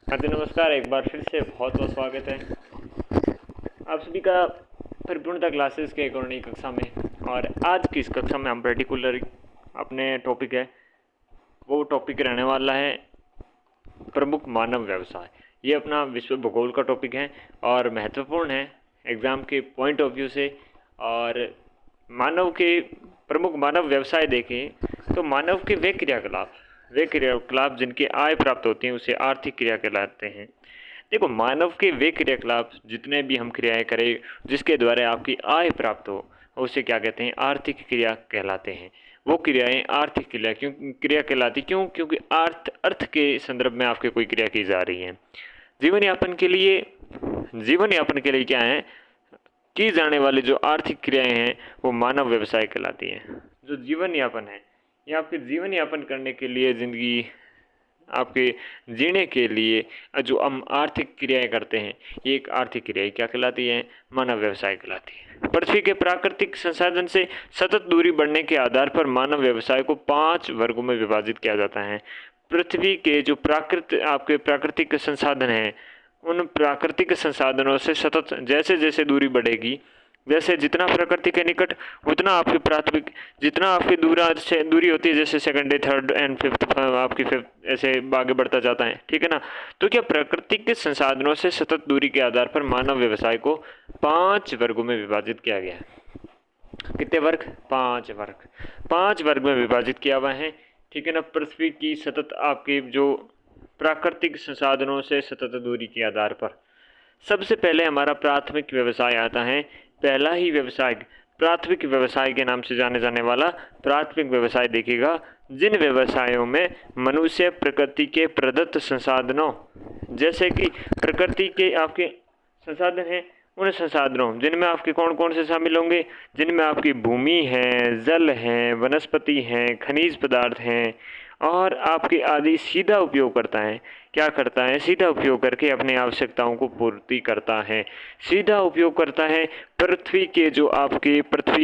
हाँ जी, नमस्कार। एक बार फिर से बहुत बहुत स्वागत है आप सभी का परिपूर्णता क्लासेस के एक और नई कक्षा में। और आज की इस कक्षा में हम पर्टिकुलर अपने टॉपिक है, वो टॉपिक रहने वाला है प्रमुख मानव व्यवसाय। ये अपना विश्व भूगोल का टॉपिक है और महत्वपूर्ण है एग्ज़ाम के पॉइंट ऑफ व्यू से। और मानव के प्रमुख मानव व्यवसाय देखें तो मानव के वे क्रियाकलाप जिनकी आय प्राप्त होती है उसे आर्थिक क्रिया कहलाते हैं। देखो, मानव के वे क्रियाकलाप जितने भी हम क्रियाएं करें जिसके द्वारा आपकी आय प्राप्त हो उसे क्या कहते हैं? आर्थिक क्रिया कहलाते हैं। वो क्रियाएं आर्थिक क्रिया कहलाती क्यों? क्योंकि अर्थ के संदर्भ में आपके कोई क्रिया की जा रही है। जीवन यापन के लिए क्या है की जाने वाली जो आर्थिक क्रियाएं हैं वो मानव व्यवसाय कहलाती हैं। जो जीवन यापन है, या आपके जीवन यापन करने के लिए, ज़िंदगी आपके जीने के लिए जो हम आर्थिक क्रियाएं करते हैं, ये एक आर्थिक क्रियाएं क्या कहलाती है? मानव व्यवसाय कहलाती है। पृथ्वी के प्राकृतिक संसाधन से सतत दूरी बढ़ने के आधार पर मानव व्यवसाय को 5 वर्गों में विभाजित किया जाता है। पृथ्वी के जो प्राकृतिक संसाधन हैं, उन प्राकृतिक संसाधनों से सतत जैसे जैसे दूरी बढ़ेगी, जैसे जितना प्रकृति के निकट उतना आपकी प्राथमिक, जितना आपकी दूरी होती है, जैसे second day, third and fifth, आपकी फिफ्थ ऐसे आगे बढ़ता जाता है, ठीक है ना। तो क्या प्राकृतिक संसाधनों से सतत दूरी के आधार पर मानव व्यवसाय को 5 वर्गों में विभाजित किया गया है। कितने वर्ग? 5 वर्ग में विभाजित किया हुआ है, ठीक है ना। पृथ्वी की सतत आपके जो प्राकृतिक संसाधनों से सतत दूरी के आधार पर सबसे पहले हमारा प्राथमिक व्यवसाय आता है। पहला ही व्यवसाय प्राथमिक व्यवसाय के नाम से जाने जाने वाला प्राथमिक व्यवसाय देखिएगा, जिन व्यवसायों में मनुष्य प्रकृति के प्रदत्त संसाधनों, जैसे कि प्रकृति के आपके संसाधन हैं, उन संसाधनों जिनमें आपके कौन कौन से शामिल होंगे? जिनमें आपकी भूमि है, जल है, वनस्पति हैं, खनिज पदार्थ हैं, और आपके आदि सीधा उपयोग करता है। क्या करता है? सीधा उपयोग करके अपनी आवश्यकताओं को पूर्ति करता है। सीधा उपयोग करता है पृथ्वी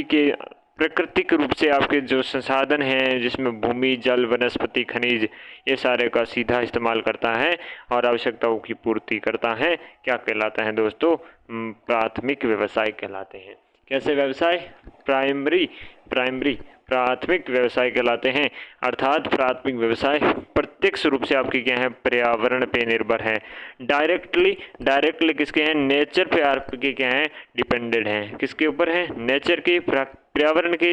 के प्राकृतिक रूप से आपके जो संसाधन हैं, जिसमें भूमि, जल, वनस्पति, खनिज, ये सारे का सीधा इस्तेमाल करता है और आवश्यकताओं की पूर्ति करता है। क्या कहलाता है दोस्तों? प्राथमिक व्यवसाय कहलाते हैं। कैसे व्यवसाय? प्राइमरी प्राथमिक व्यवसाय कहलाते हैं। अर्थात प्राथमिक व्यवसाय प्रत्यक्ष रूप से आपकी क्या है? पर्यावरण पे निर्भर है। डायरेक्टली किसके हैं? नेचर पे आपके क्या है? डिपेंडेड हैं। किसके ऊपर है? नेचर के, पर्यावरण के,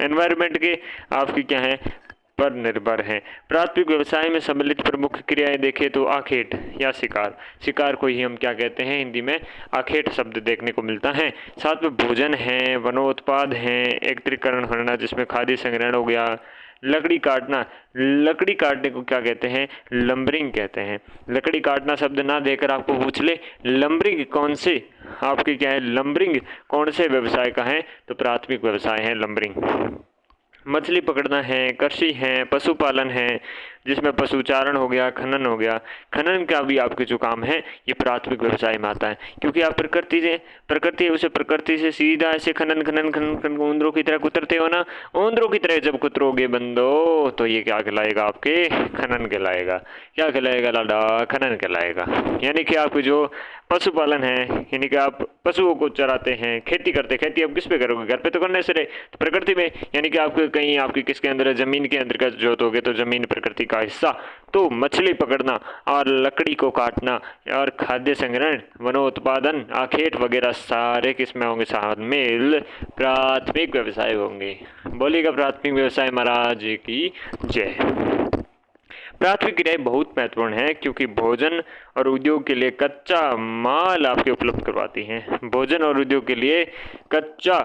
एनवायरनमेंट के आपकी क्या है? पर निर्भर है। प्राथमिक व्यवसाय में सम्मिलित प्रमुख क्रियाएं देखें तो आखेट या शिकार को ही हम क्या कहते हैं? हिंदी में आखेट शब्द देखने को मिलता है। साथ में भोजन है, वनोत्पाद है, एकत्रीकरण होना जिसमें खाद्य संग्रहण हो गया, लकड़ी काटने को क्या कहते हैं? लंबरिंग कहते हैं। लकड़ी काटना शब्द ना देकर आपको पूछ ले लंबरिंग कौन से आपके क्या है? लंबरिंग कौन से व्यवसाय का है? तो प्राथमिक व्यवसाय है लंबरिंग। मछली पकड़ना है, कृषि है, पशुपालन है, जिसमें पशुचारण हो गया, खनन हो गया। खनन का भी आपके जो काम है ये प्राथमिक व्यवसाय में आता है, क्योंकि आप प्रकृति से सीधा ऐसे खनन खनन खनन खनन उंदरों की तरह कुतरते हो ना। उंदरों की तरह जब कुतरोगे बंदो तो ये क्या कहलाएगा? आपके खनन कहलाएगा। क्या कहलाएगा लाडा? खनन कहलाएगा। यानी कि आपके जो पशुपालन है, यानी कि आप पशुओं को चराते हैं, खेती करते। खेती अब किस पे करोगे? घर पे तो करने से रहे, तो प्रकृति में, यानी कि आपके कहीं आपकी किसके अंदर है? जमीन के अंदर का जोतोगे तो जमीन प्रकृति का हिस्सा। तो मछली पकड़ना और लकड़ी को काटना और खाद्य संग्रहण, वनोत्पादन, आखेट वगैरह सारे किसमें होंगे? शामिल प्राथमिक व्यवसाय होंगे। बोलिएगा प्राथमिक व्यवसाय महाराज की जय। प्राथमिक क्रियाएं बहुत महत्वपूर्ण है, क्योंकि भोजन और उद्योग के लिए कच्चा माल आपके उपलब्ध करवाती हैं। भोजन और उद्योग के लिए कच्चा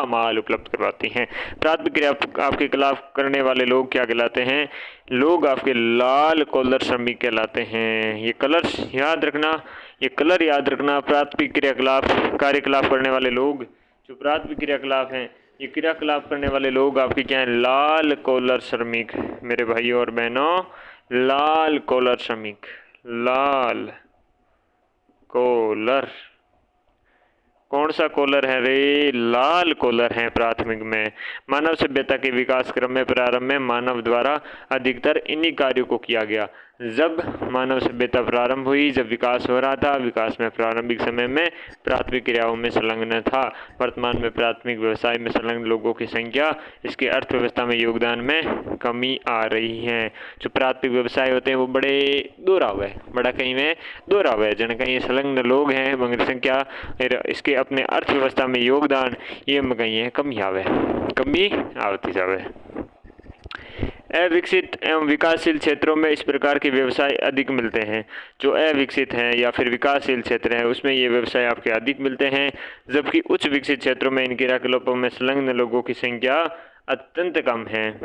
माल उपलब्ध करवाती हैं। प्राथमिक क्रिया आपके खिलाफ करने वाले लोग क्या कहलाते हैं? लोग आपके लाल कॉलर श्रमिक कहलाते हैं। ये कलर याद रखना। प्राथमिक कार्यकलाप करने वाले लोग, जो प्राथमिक क्रियाकलाप हैं, ये क्रियाकलाप करने वाले लोग आपके क्या हैं? लाल कॉलर श्रमिक। मेरे भाइयों और बहनों, लाल कॉलर श्रमिक, लाल कॉलर, कौन सा कॉलर है रे? लाल कॉलर है प्राथमिक में। मानव सभ्यता के विकास क्रम में प्रारंभ में मानव द्वारा अधिकतर इन्हीं कार्यों को किया गया। जब मानव सभ्यता प्रारंभ हुई, जब विकास हो रहा था, विकास में प्रारंभिक समय में प्राथमिक क्रियाओं में संलग्न था। वर्तमान में प्राथमिक व्यवसाय में संलग्न लोगों की संख्या इसके अर्थव्यवस्था में योगदान में कमी आ रही है। जो प्राथमिक व्यवसाय होते हैं वो बड़े दोहरा हुआ है, बड़ा कहीं में दोहरा हुआ है, जन कहीं संलग्न लोग हैं मगर संख्या इसके अपने अर्थव्यवस्था में योगदान ये में कहीं है कमी आवती जावे। अविकसित एवं विकासशील क्षेत्रों में इस प्रकार के व्यवसाय अधिक मिलते हैं। जो अविकसित हैं या फिर विकासशील क्षेत्र हैं उसमें ये व्यवसाय आपके अधिक मिलते हैं, जबकि उच्च विकसित क्षेत्रों में इन क्रियाकलापों में संलग्न लोगों की संख्या अत्यंत कम है।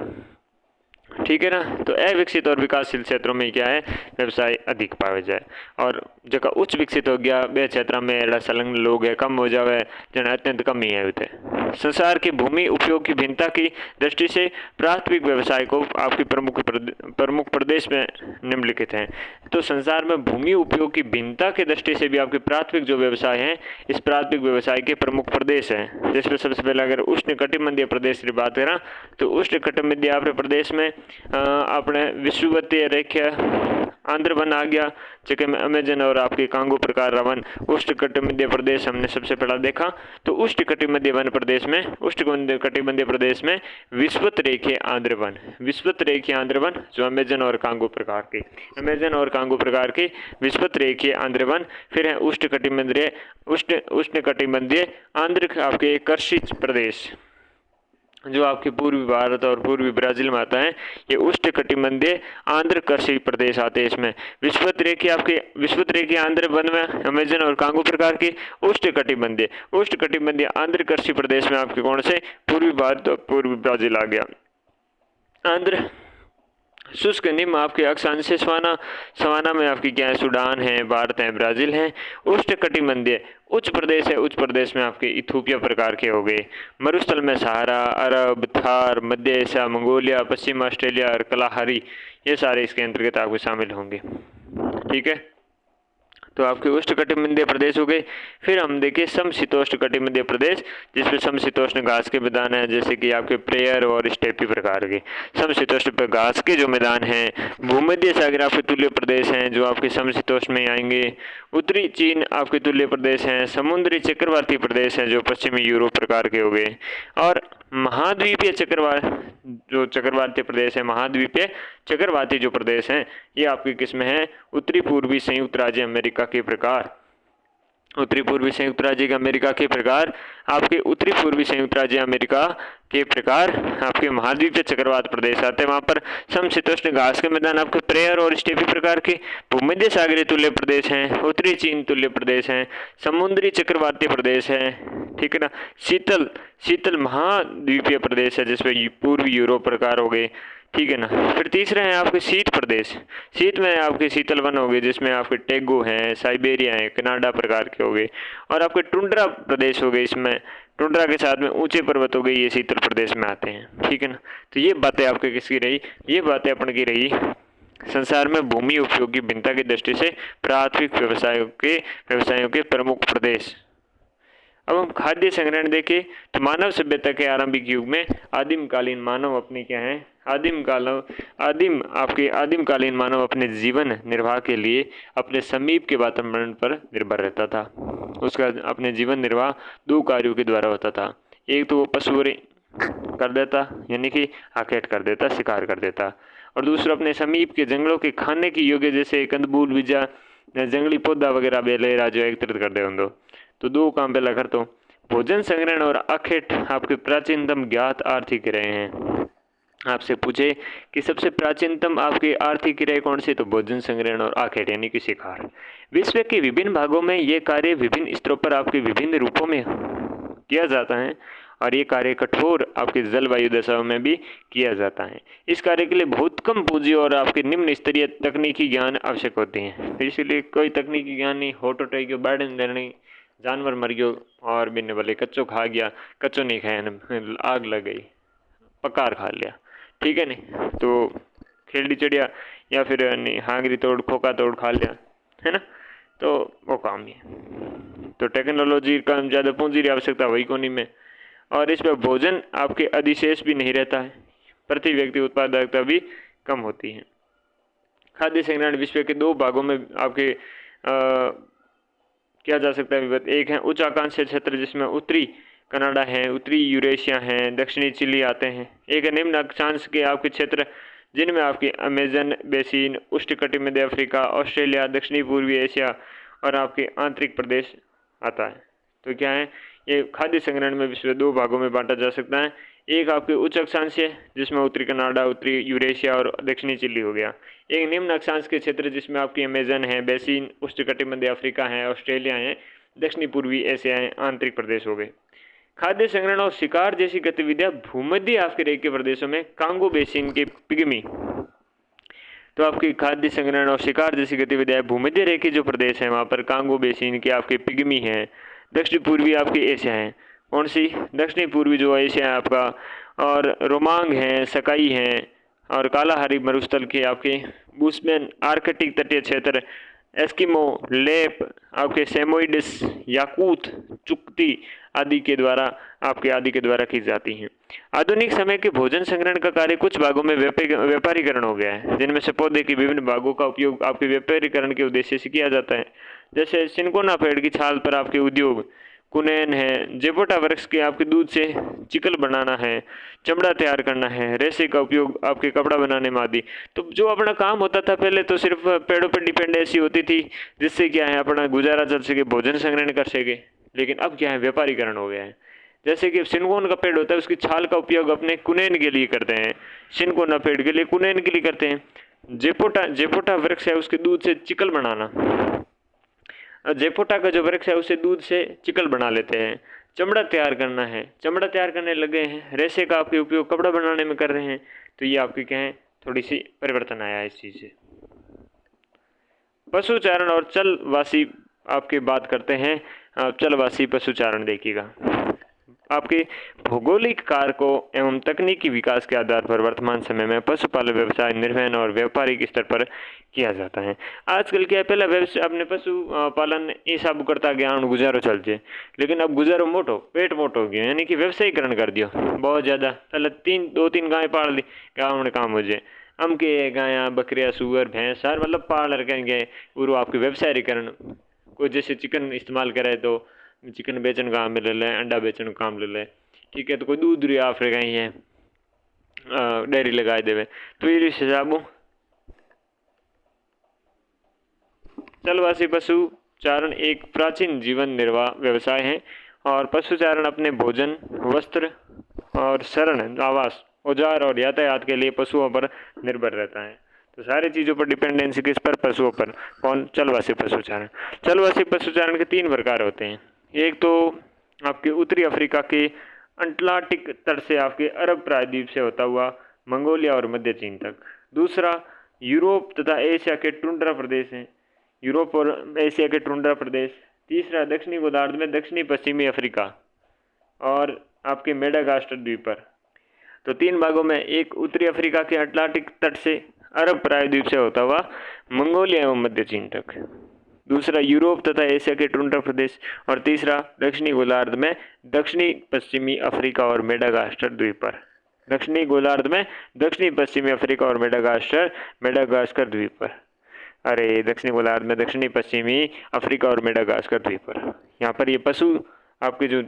ठीक है ना। तो अविकसित और विकासशील क्षेत्रों में क्या है, व्यवसाय अधिक पावे जाए, और जगह उच्च विकसित हो गया बे क्षेत्र में एड़ा संलग्न लोग है कम हो जावे, जन अत्यंत कम ही है उते। संसार के भूमि उपयोग की भिन्नता की दृष्टि से प्राथमिक व्यवसाय को आपकी प्रमुख प्रदेश में निम्नलिखित हैं। तो संसार में भूमि उपयोग की भिन्नता की दृष्टि से भी आपके प्राथमिक जो व्यवसाय हैं इस प्राथमिक व्यवसाय के प्रमुख प्रदेश हैं, जिसमें सबसे पहले अगर उष्ण कटिबंधीय प्रदेश की बात करें तो उष्ण कटिबंधीय आपके प्रदेश में अपने विषुवतीय रेखा आंध्र वन आ गया, जगह में अमेजन और आपके कांगो प्रकार वन। उष्ण कटिबंधीय प्रदेश हमने सबसे पहला देखा, तो उष्ण कटिबंधीय वन प्रदेश में उष्ण कटिबंधीय प्रदेश में विषुवत रेखीय आंध्र वन जो अमेजन और कांगो प्रकार के विषुवत रेखीय आंध्र वन। फिर है उष्ण कटिबंधीय आंध्र आपके कर्षित प्रदेश जो आपके पूर्वी भारत और पूर्वी ब्राजील में आता है, ये उष्ण कटिबंधीय आंध्र कृषि प्रदेश आते हैं। इसमें विषुवत रेखीय आंध्र वन में अमेजन और कांगो प्रकार के उष्ण कटिबंधीय आंध्र कृषि प्रदेश में आपके कौन से पूर्वी भारत और पूर्वी ब्राजील आ गया। आंध्र शुष्क निम्न आपके अक्षांशीय सवाना में आपकी क्या है, सूडान है, भारत है, ब्राजील है। उष्ण कटिबंधीय उच्च प्रदेश में आपके इथोपिया प्रकार के हो गए। मरुस्थल में सहारा, अरब, थार, मध्य एशिया, मंगोलिया, पश्चिम ऑस्ट्रेलिया और कलाहारी ये सारे इसके अंतर्गत आपके शामिल होंगे। ठीक है, तो आपके उष्ण कटिबंधीय प्रदेश हो गए। फिर हम देखें समशीतोष्ण कटिबंधीय प्रदेश, जिसमें समशीतोष्ण घास के मैदान है, जैसे कि आपके प्रेयर और स्टेपी प्रकार के। समशीतोष्ण पर घास के जो मैदान हैं, भूमध्य सागर आपके तुल्य प्रदेश हैं जो आपके समशीतोष्ण में आएंगे। उत्तरी चीन आपके तुल्य प्रदेश हैं। समुद्री चक्रवाती प्रदेश हैं जो पश्चिमी यूरोप प्रकार के हो गए। और महाद्वीपीय चक्रवाती प्रदेश है, महाद्वीपीय चक्रवाती जो प्रदेश हैं ये आपकी किस्म है उत्तरी पूर्वी संयुक्त राज्य अमेरिका के प्रकार। आपके उत्तरी पूर्वी संयुक्त राज्य अमेरिका के प्रकार आपके महाद्वीपीय चक्रवात प्रदेश आते हैं। वहाँ पर समशीतोष्ण घास के मैदान आपके प्रेयर और स्टेपी प्रकार के। भूमध्य सागरीय तुल्य प्रदेश हैं, उत्तरी चीन तुल्य प्रदेश हैं, समुद्री चक्रवाती प्रदेश है। ठीक है ना। शीतल महाद्वीपीय प्रदेश है जिसमें पूर्वी यूरोप प्रकार हो गए। ठीक है ना। फिर तीसरा है आपके शीत प्रदेश। शीत में आपके शीतल वन हो गए जिसमें आपके टेगो हैं, साइबेरिया है, कनाडा प्रकार के हो गए। और आपके टुंड्रा प्रदेश हो गए, इसमें टुंड्रा के साथ में ऊंचे पर्वत हो गए, ये शीतल प्रदेश में आते हैं। ठीक है ना। तो ये बातें आपके किसकी रही, ये बातें अपन की रही संसार में भूमि उपयोग की भिन्नता की दृष्टि से प्राथमिक व्यवसायों के प्रमुख प्रदेश। अब हम खाद्य संग्रहण देखें तो मानव सभ्यता के आरंभिक युग में आदिमकालीन मानव अपने क्या है, आदिमकालीन मानव अपने जीवन निर्वाह के लिए अपने समीप के वातावरण पर निर्भर रहता था। उसका अपने जीवन निर्वाह दो कार्यों के द्वारा होता था। एक तो वो पशुवरी कर देता, यानी कि आखेट कर देता, शिकार कर देता, और दूसरा अपने समीप के जंगलों के खाने की योग्य जैसे कंदमूल, बीजा, जंगली पौधा वगैरह बेलेरा जो एकत्रित कर दे उनको। तो दो काम पहला कर तो भोजन संग्रहण और आखेट आपके प्राचीनतम ज्ञात आर्थिक क्रियाएं हैं। आपसे पूछे कि सबसे प्राचीनतम आपकी आर्थिक क्रिया कौन सी, तो भोजन संग्रहण और आखेट यानी कि शिकार। विश्व के विभिन्न भागों में ये कार्य विभिन्न स्तरों पर आपके विभिन्न रूपों में किया जाता है, और ये कार्य कठोर आपके जलवायु दशाओं में भी किया जाता है। इस कार्य के लिए बहुत कम पूंजी और आपके निम्न स्तरीय तकनीकी ज्ञान आवश्यक होते हैं। तो इसलिए कोई तकनीकी ज्ञान नहीं, होटो टई बाढ़ नहीं, जानवर मर गयो और बिन बोले कच्चो खा गया, कच्चो नहीं खाया, आग लग गई, पकार खा लिया। ठीक है नहीं, तो खेलड़ी चढ़िया या फिर हांगरी तोड़ खोखा तोड़ खा लिया, है ना, तो वो काम ही है। तो टेक्नोलॉजी का ज़्यादा पूंजी की आवश्यकता वही कोनी में, और इस पर भोजन आपके अधिशेष भी नहीं रहता है, प्रति व्यक्ति उत्पादकता भी कम होती है। खाद्य संग्रहण विश्व के 2 भागों में आपके किया जा सकता है विभक्त। एक है उच्च आकांक्षी क्षेत्र जिसमें उत्तरी कनाडा है, उत्तरी यूरेशिया है, दक्षिणी चिली आते हैं। एक है निम्न अक्षांश के आपके क्षेत्र जिनमें आपके अमेजन बेसिन, उष्णकटिबंधीय अफ्रीका, ऑस्ट्रेलिया, दक्षिणी पूर्वी एशिया और आपके आंतरिक प्रदेश आता है। तो क्या है, ये खाद्य संग्रहण में विश्व 2 भागों में बांटा जा सकता है। एक आपके उच्च अक्षांश है जिसमें उत्तरी कनाडा, उत्तरी यूरेशिया और दक्षिणी चिली हो गया। एक निम्न अक्षांश के क्षेत्र जिसमें आपकी अमेजन है, बेसिन, उष्णकटिबंधीय अफ्रीका है, ऑस्ट्रेलिया है, दक्षिणी पूर्वी एशिया है, आंतरिक प्रदेश हो गए। खाद्य संग्रहण और शिकार जैसी गतिविधियां भूमध्य अफ्रीका के प्रदेशों में कांगो बेसिन के पिग्मी। तो आपकी खाद्य संग्रहण और शिकार जैसी गतिविधियां भूमध्य रेखा जो प्रदेश है वहाँ पर कांगो बेसिन के आपके पिग्मी हैं। दक्षिण पूर्वी आपकी एशिया है, कौन सी दक्षिणी पूर्वी जो एशिया है आपका, और रोमांग हैं, सकाई हैं और कालाहारी मरुस्थल के आपके बुशमैन, आर्कटिक तटीय क्षेत्र, एस्किमो, लेप, आपके सेमोइड्स, याकूत, चुक्ती आदि के द्वारा की जाती हैं। आधुनिक समय के भोजन संग्रहण का कार्य कुछ भागों में व्यापारीकरण हो गया है, जिनमें से पौधे के विभिन्न भागों का उपयोग आपके व्यापारीकरण के उद्देश्य से किया जाता है। जैसे सिनकोना पेड़ की छाल पर आपके उद्योग, कुनैन है, जेपोटा वृक्ष के आपके दूध से चिकल बनाना है, चमड़ा तैयार करना है, रेशे का उपयोग आपके कपड़ा बनाने में आदि। तो जो अपना काम होता था पहले तो सिर्फ पेड़ों पर डिपेंडेंसी होती थी, जिससे क्या है अपना गुजारा चल सके, भोजन संग्रहण कर सके। लेकिन अब क्या है, व्यापारीकरण हो गया है। जैसे कि सिनकोन का पेड़ होता है, उसकी छाल का उपयोग अपने कुनैन के लिए करते हैं, सिनकोना पेड़ के लिए, कुनैन के लिए करते हैं। जेपोटा वृक्ष है, उसके दूध से चिकल बनाना, जेपोटा का जो वृक्ष है उसे दूध से चिकल बना लेते हैं। चमड़ा तैयार करना है, चमड़ा तैयार करने लगे हैं, रेशे का आपके उपयोग कपड़ा बनाने में कर रहे हैं। तो ये आपकी क्या है, थोड़ी सी परिवर्तन आया है इस चीज़ से। पशुचारण और चलवासी आपकी बात करते हैं। चलवासी पशुचारण देखिएगा, आपके भौगोलिक कारकों एवं तकनीकी विकास के आधार पर वर्तमान समय में पशुपालन व्यवसाय निर्वहन और व्यापारिक स्तर पर किया जाता है। आजकल क्या है, पहला व्यवसाय अपने पशुपालन ये सब करता गया, गुजारो चलते, लेकिन अब गुजारो मोटो पेट मोटो हो गया, यानी कि व्यवसायीकरण कर दियो बहुत ज़्यादा। पहले 2-3 गाय पाल ली, गाँव में काम हो जाए, हम के गाया, बकरियाँ, सूअर, भैंस सार मतलब पाल रखेंगे, वो आपके व्यवसायीकरण। कोई जैसे चिकन इस्तेमाल करे तो चिकन बेचन का काम ले लें, अंडा बेचन का काम ले लें, ठीक है। तो कोई दूध रिया फिर गई है, डेयरी लगाए देवे। तो ये हिसाबों चलवासी पशुचारण एक प्राचीन जीवन निर्वाह व्यवसाय है और पशुचारण अपने भोजन, वस्त्र और शरण, आवास, औजार और यातायात के लिए पशुओं पर निर्भर रहता है। तो सारी चीज़ों पर डिपेंडेंसी किस पर, पशुओं पर। कौन, चलवासी पशुचारण। चलवासी पशुचारण के 3 प्रकार होते हैं। एक तो आपके उत्तरी अफ्रीका के अटलांटिक तट से आपके अरब प्रायद्वीप से होता हुआ मंगोलिया और मध्य चीन तक। दूसरा यूरोप तथा एशिया के टुंड्रा प्रदेश हैं, यूरोप और एशिया के टुंड्रा प्रदेश। तीसरा दक्षिणी गोलार्ध में दक्षिणी पश्चिमी अफ्रीका और आपके मेडागास्कर द्वीप पर। तो 3 भागों में, एक उत्तरी अफ्रीका के अटलांटिक तट से अरब प्रायद्वीप से होता हुआ मंगोलिया एवं मध्य चीन तक। दूसरा यूरोप तथा एशिया के टुंड्रा प्रदेश और तीसरा दक्षिणी गोलार्ध में दक्षिणी पश्चिमी अफ्रीका और मेडागास्कर द्वीप पर। दक्षिणी गोलार्ध में दक्षिणी पश्चिमी अफ्रीका और मेडागास्कर द्वीप पर। अरे दक्षिणी गोलार्ध में दक्षिणी पश्चिमी अफ्रीका और मेडागास्कर द्वीप पर। यहाँ पर ये पशु आपके जो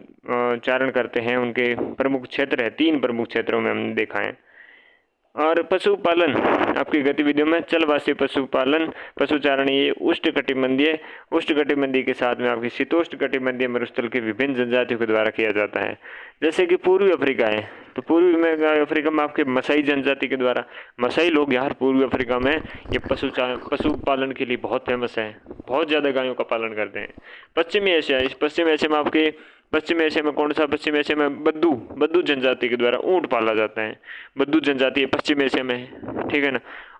चारण करते हैं उनके प्रमुख क्षेत्र है, 3 प्रमुख क्षेत्रों में हमने देखा है। और पशुपालन आपकी गतिविधियों में चलवासी पशुपालन पशुचारण ये उष्णकटिबंधीय के साथ में आपकी शीतोष्ण कटिबंधीय मरुस्थल के विभिन्न जनजातियों के द्वारा किया जाता है। जैसे कि पूर्वी अफ्रीका है, तो पूर्वी में अफ्रीका में आपके मसाई जनजाति के द्वारा, मसाई लोग यार पूर्वी अफ्रीका में ये पशुपालन के लिए बहुत फेमस है, बहुत ज़्यादा गायों का पालन करते हैं। पश्चिमी एशिया, इस पश्चिम एशिया में आपके पश्चिम एशिया में कौन सा, पश्चिम एशिया में बद्दू जनजाति के द्वारा ऊँट पाला जाता है। बद्दू जनजाति पश्चिम एशिया में है, ठीक है ना।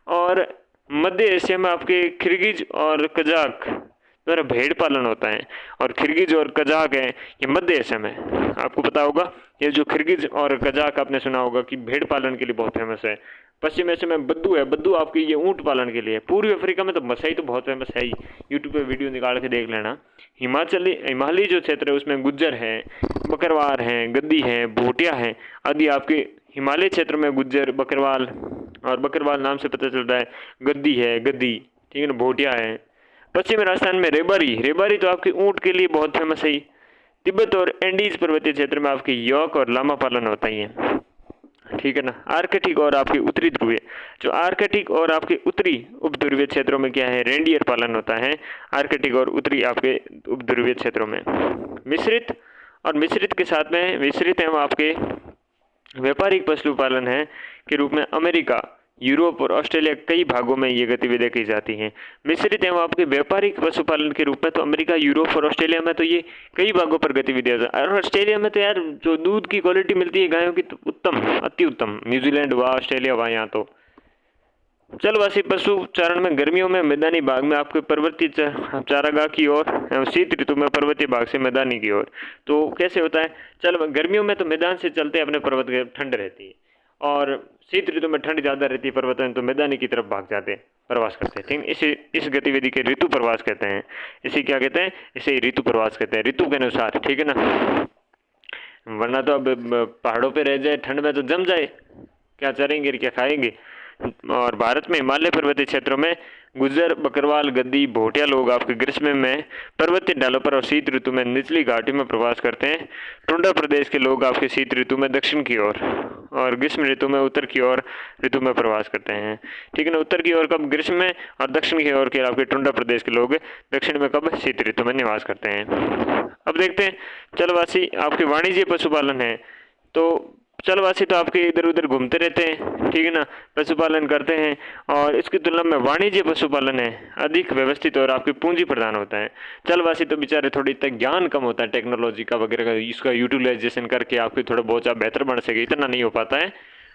और मध्य एशिया में आपके किर्गिज और कजाक द्वारा भेड़ पालन होता है। और किर्गिज और कजाक है ये मध्य एशिया में, आपको पता होगा ये जो किर्गिज और कजाक आपने सुना होगा कि भेड़ पालन के लिए बहुत फेमस है। पश्चिम एशिया में बद्दू है, बद्दू आपके ये ऊँट पालन के लिए। पूर्वी अफ्रीका में तो मसाई तो बहुत फेमस है ही, यूट्यूब पे वीडियो निकाल के देख लेना। हिमालयी जो क्षेत्र है उसमें गुज्जर है, बकरवाल हैं, गद्दी हैं, भोटिया हैं आदि। आपके हिमालय क्षेत्र में गुज्जर, बकरवाल, और बकरवाल नाम से पता चलता है, गद्दी है, गद्दी, ठीक है ना, भोटिया है। पश्चिमी राजस्थान में रेबारी, रेबारी तो आपके ऊँट के लिए बहुत फेमस है। तिब्बत और एंडीज पर्वतीय क्षेत्र में आपके यॉक और लामा पालन होता ही है, ठीक है ना। आर्कटिक और आपके उत्तरी ध्रुवीय, जो आर्कटिक और आपके उत्तरी उपध्रुवीय क्षेत्रों में क्या है, रेंडियर पालन होता है, आर्कटिक और उत्तरी आपके उपध्रुवीय क्षेत्रों में। मिश्रित और मिश्रित के साथ में मिश्रित एवं आपके व्यापारिक पशुपालन है के रूप में अमेरिका, यूरोप और ऑस्ट्रेलिया कई भागों में ये गतिविधियां की जाती हैं। मिश्रित एवं आपके व्यापारिक पशुपालन के रूप में तो अमेरिका, यूरोप और ऑस्ट्रेलिया में तो ये कई भागों पर गतिविधियां, और ऑस्ट्रेलिया में तो यार जो दूध की क्वालिटी मिलती है गायों की तो उत्तम, अति उत्तम। न्यूजीलैंड हुआ, ऑस्ट्रेलिया हुआ, यहाँ तो जलवासी पशु चारण में गर्मियों में मैदानी भाग में आपके पर्वतीय चारागाह की ओर, शीत ऋतु में पर्वतीय भाग से मैदानी की ओर। तो कैसे होता है, चल गर्मियों में तो मैदान से चलते अपने पर्वत के, ठंड रहती है, और शीत ऋतु में ठंड ज़्यादा रहती है पर्वत में, तो मैदानी की तरफ भाग जाते हैं, प्रवास करते हैं, ठीक है। इस गतिविधि के ऋतु प्रवास कहते हैं। इसे क्या कहते हैं, इसे ऋतु प्रवास कहते हैं, ऋतु के अनुसार, ठीक है ना। वरना तो अब पहाड़ों पे रह जाए, ठंड में तो जम जाए, क्या चरेंगे क्या खाएंगे। और भारत में हिमालय पर्वतीय क्षेत्रों में गुज्जर, बकरवाल, गद्दी, भोटिया लोग आपके ग्रीष्म में पर्वतीय ढालों पर और शीत ऋतु में निचली घाटी में प्रवास करते हैं। टुंड्रा प्रदेश के लोग आपके शीत ऋतु में दक्षिण की ओर और ग्रीष्म ऋतु में उत्तर की ओर ऋतु में प्रवास करते हैं, ठीक है ना। उत्तर की ओर कब, ग्रीष्म में, और दक्षिण की ओर के आपके टुंड्रा प्रदेश के लोग दक्षिण में कब, शीत ऋतु में निवास करते हैं। अब देखते हैं चलवासी आपके वाणिज्य पशुपालन है। तो चलवासी तो आपके इधर उधर घूमते रहते हैं, ठीक है ना, पशुपालन करते हैं, और इसकी तुलना में वाणिज्य पशुपालन है अधिक व्यवस्थित और आपकी पूंजी प्रदान होता है। चलवासी तो बेचारे थोड़ी तक ज्ञान कम होता है टेक्नोलॉजी का वगैरह का, इसका यूटिलाइजेशन करके आपके थोड़ा बहुत आप बेहतर बन सके, इतना नहीं हो पाता है,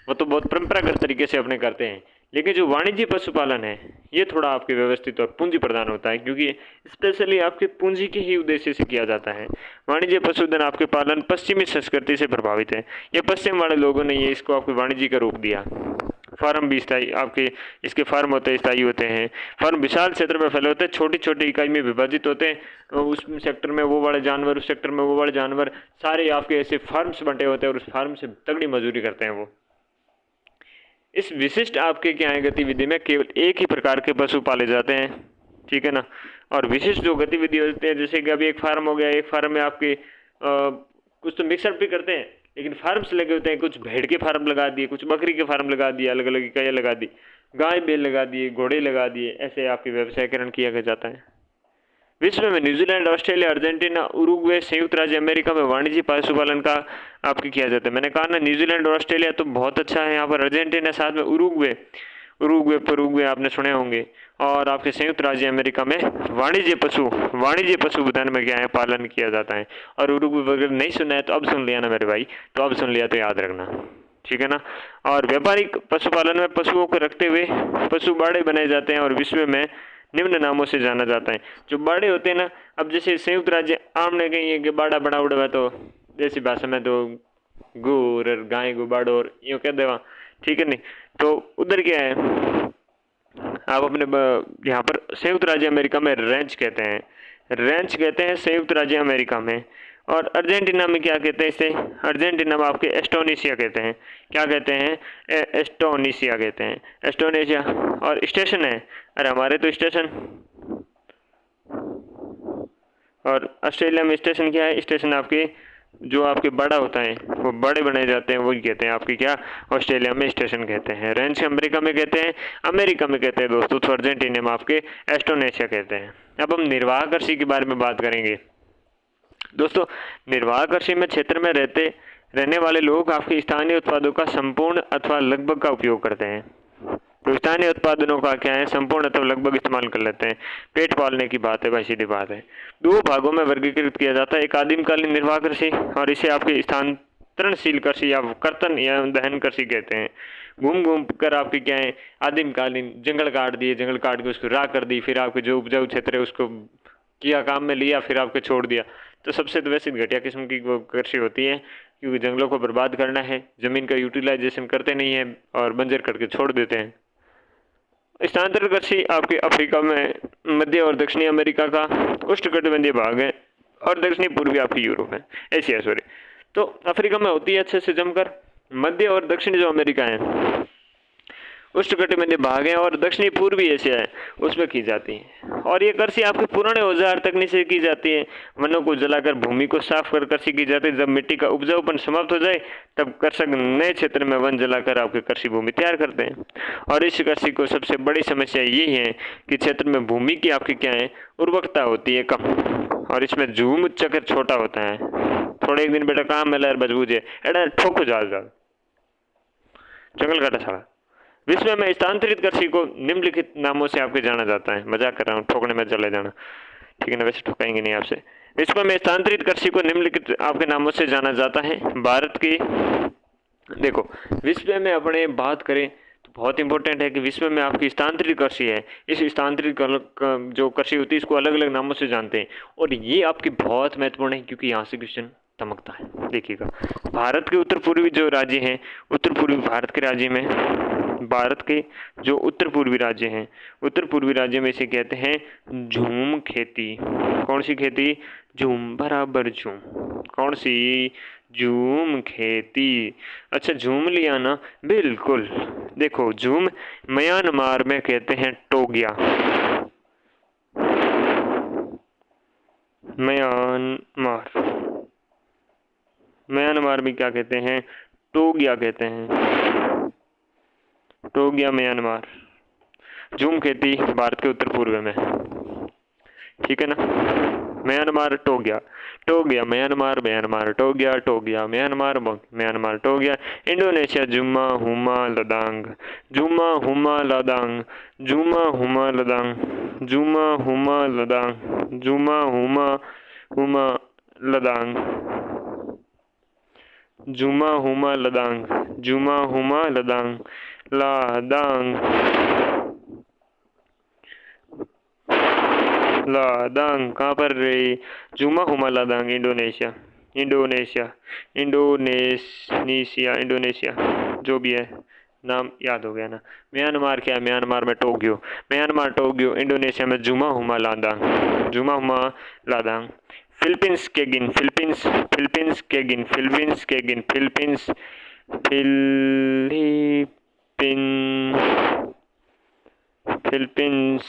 वो तो बहुत परंपरागत तरीके से अपने करते हैं। लेकिन जो वाणिज्य पशुपालन है ये थोड़ा आपके व्यवस्थित और पूंजी प्रदान होता है, क्योंकि स्पेशली आपके पूंजी के ही उद्देश्य से किया जाता है। वाणिज्य पशुधन आपके पालन पश्चिमी संस्कृति से प्रभावित है, ये पश्चिम वाले लोगों ने ये इसको आपके वाणिज्य का रूप दिया। फार्म भी स्थायी आपके, इसके फार्म होते हैं, स्थायी होते हैं। फार्म विशाल क्षेत्र में फैले होते हैं, छोटी छोटी इकाई में विभाजित होते हैं, उस सेक्टर में वो वाले जानवर, उस सेक्टर में वो वाले जानवर, सारे आपके ऐसे फार्म्स बंटे होते हैं, और उस फार्म से तगड़ी मजदूरी करते हैं वो। इस विशिष्ट आपके क्या है गतिविधि में केवल एक ही प्रकार के पशु पाले जाते हैं, ठीक है ना। और विशिष्ट जो गतिविधि होती है, जैसे कि अभी एक फार्म हो गया, एक फार्म में आपके कुछ तो मिक्सअप भी करते हैं, लेकिन फार्म्स लगे होते हैं, कुछ भेड़ के फार्म लगा दिए, कुछ बकरी के फार्म लगा दिए, अलग अलग इकाइयाँ लगा दी, गाय बैल लगा दिए, घोड़े लगा दिए, ऐसे आपके व्यवसायीकरण किया जाता है। विश्व में न्यूजीलैंड, ऑस्ट्रेलिया, अर्जेंटीना, उरुग्वे, संयुक्त राज्य अमेरिका में वाणिज्य पशुपालन का आपके किया जाता है। मैंने कहा ना, न्यूजीलैंड और ऑस्ट्रेलिया तो बहुत अच्छा है, यहाँ पर अर्जेंटीना, साथ में उरुग्वे, उरुग्वे आपने सुने होंगे, और आपके संयुक्त राज्य अमेरिका में वाणिज्य पशुधन में क्या है, पालन किया जाता है। और उरुग्वे वगैरह नहीं सुना है तो अब सुन लिया ना मेरे भाई, तो अब सुन लिया तो याद रखना, ठीक है ना। और व्यापारिक पशुपालन में पशुओं को रखते हुए पशु बाड़े बनाए जाते हैं, और विश्व में निम्न नामों से जाना जाता है। जो बाड़े होते हैं ना, अब जैसे संयुक्त राज्य आमने कहीं है कि बाड़ा बड़ा उड़ा हुआ, तो देसी भाषा में तो गुर और गाय गो बाड़ो और यूँ कह देवा, ठीक है नहीं। तो उधर क्या है, आप अपने यहाँ पर संयुक्त राज्य अमेरिका में रेंच कहते हैं संयुक्त राज्य अमेरिका में। और अर्जेंटीना में क्या कहते हैं इसे, अर्जेंटीना में आपके एस्टोनेशिया कहते हैं, क्या कहते हैं, एस्टोनेशिया कहते हैं, एस्टोनेशिया। और स्टेशन है, अरे हमारे तो स्टेशन, और ऑस्ट्रेलिया में स्टेशन क्या है, स्टेशन आपके जो आपके बड़ा होता है वो बड़े बनाए जाते हैं, वही कहते हैं आपके क्या, ऑस्ट्रेलिया में स्टेशन कहते हैं। रेंच अमेरिका में कहते हैं, दोस्तों, तो अर्जेंटीना में आपके एस्टोनेशिया कहते हैं। अब हम निर्वाह कृषि के बारे में बात करेंगे दोस्तों। निर्वाह कृषि में क्षेत्र में रहने वाले लोग आपके स्थानीय उत्पादों का संपूर्ण अथवा लगभग का उपयोग करते हैं। तो स्थानीय उत्पादनों का क्या है, संपूर्ण अथवा लगभग इस्तेमाल कर लेते हैं। पेट पालने की बात है भाई, सीधी बात है। दो भागों में वर्गीकृत किया जाता है, एक आदिमकालीन निर्वाह कृषि, और इसे आपके स्थानांतरणशील कृषि या कर्तन या दहन कृषि कहते हैं। घूम घूम कर आपकी क्या है, आदिमकालीन जंगल काट दिए, जंगल काट के उसको राख कर दी, फिर आपके जो उपजाऊ क्षेत्र है उसको किया काम में लिया, फिर आपको छोड़ दिया। तो सबसे तो वैसे घटिया किस्म की वो कृषि होती है, क्योंकि जंगलों को बर्बाद करना है, ज़मीन का यूटिलाइजेशन करते नहीं है और बंजर करके छोड़ देते हैं। स्थानांतरण कृषि आपके अफ्रीका में, मध्य और दक्षिणी अमेरिका का उष्णकटिबंधीय भाग है, और दक्षिणी पूर्वी आपकी यूरोप है, एशिया सॉरी। तो अफ्रीका में होती है अच्छे से जमकर। मध्य और दक्षिणी जो अमेरिका है उष्णकटिबंधीय भाग है और दक्षिणी पूर्वी एशिया है उसमें की जाती है। और ये कृषि आपके पुराने औजार तकनीक से की जाती है। वनों को जलाकर भूमि को साफ कर कृषि की जाती है। जब मिट्टी का उपजाऊपन समाप्त हो जाए तब कृषक नए क्षेत्र में वन जलाकर आपके कृषि भूमि तैयार करते हैं। और इस कृषि को सबसे बड़ी समस्या यही है कि क्षेत्र में भूमि की आपकी क्या है, उर्वरकता होती है कम, और इसमें झूम चक्कर छोटा होता है। थोड़े एक दिन बेटा काम में लहर बजबूझे एड़ा ठोको जा जंगल काटा साला। विश्व में स्थानांतरित कृषि को निम्नलिखित नामों से आपके जाना जाता है। मजाक कर रहा हूँ, ठोकने में चले जाना, ठीक है ना, वैसे ठोकाएंगे नहीं आपसे। विश्व में स्थानांतरित कृषि को निम्नलिखित आपके नामों से जाना जाता है। भारत की देखो, विश्व में अपने बात करें तो बहुत इंपॉर्टेंट है कि विश्व में आपकी स्थानांतरित कृषि है। इस स्थानांतरित जो कृषि होती है इसको अलग अलग नामों से जानते हैं, और ये आपकी बहुत महत्वपूर्ण है क्योंकि यहाँ से क्वेश्चन चमकता है। देखिएगा, भारत के उत्तर पूर्वी जो राज्य हैं, उत्तर पूर्वी भारत के राज्य में, भारत के जो उत्तर पूर्वी राज्य हैं, उत्तर पूर्वी राज्य में इसे कहते हैं झूम खेती। कौन सी खेती? झूम बराबर झूम। कौन सी? झूम खेती। अच्छा, झूम लिया ना, बिल्कुल। देखो, झूम म्यांमार में कहते हैं टोगिया। म्यांमार, म्यांमार में क्या कहते हैं? टोगिया कहते हैं। टोगिया म्यांमार। झूम खेती भारत के उत्तर पूर्व में, ठीक है ना। म्यांमार टोगिया, टोगिया म्यांमार, म्यांमार टोगिया, टोगिया म्यांमार, म्यांमार टोगिया। इंडोनेशिया जुमा हुमा लदांग, जुमा हुमा लदांग, जुमा हुमा लदांग, जुमा हुमा लदांग, जुमा हुमा हुमा लदांग, जुमा हुमा लदांग, जुमा हुमा लदांग, लादांग, लादांग कहाँ पर रही? जुमा हुमा लादांग, इंडोनेशिया, इंडोनेशिया, इंडोनेशिया, इंडोनेशिया, जो भी है नाम याद हो गया ना। म्यांमार क्या है? म्यांमार में टोक्यो, म्यांमार टोक्यो। इंडोनेशिया में जुमा हुमा लादांग, जुमा हुमा लादांग। फिलीपींस केगिन, फिलीपींस, फिलीपींस केगिन, फिलीपींस केगिन, Philippines, Philippine, Philippines,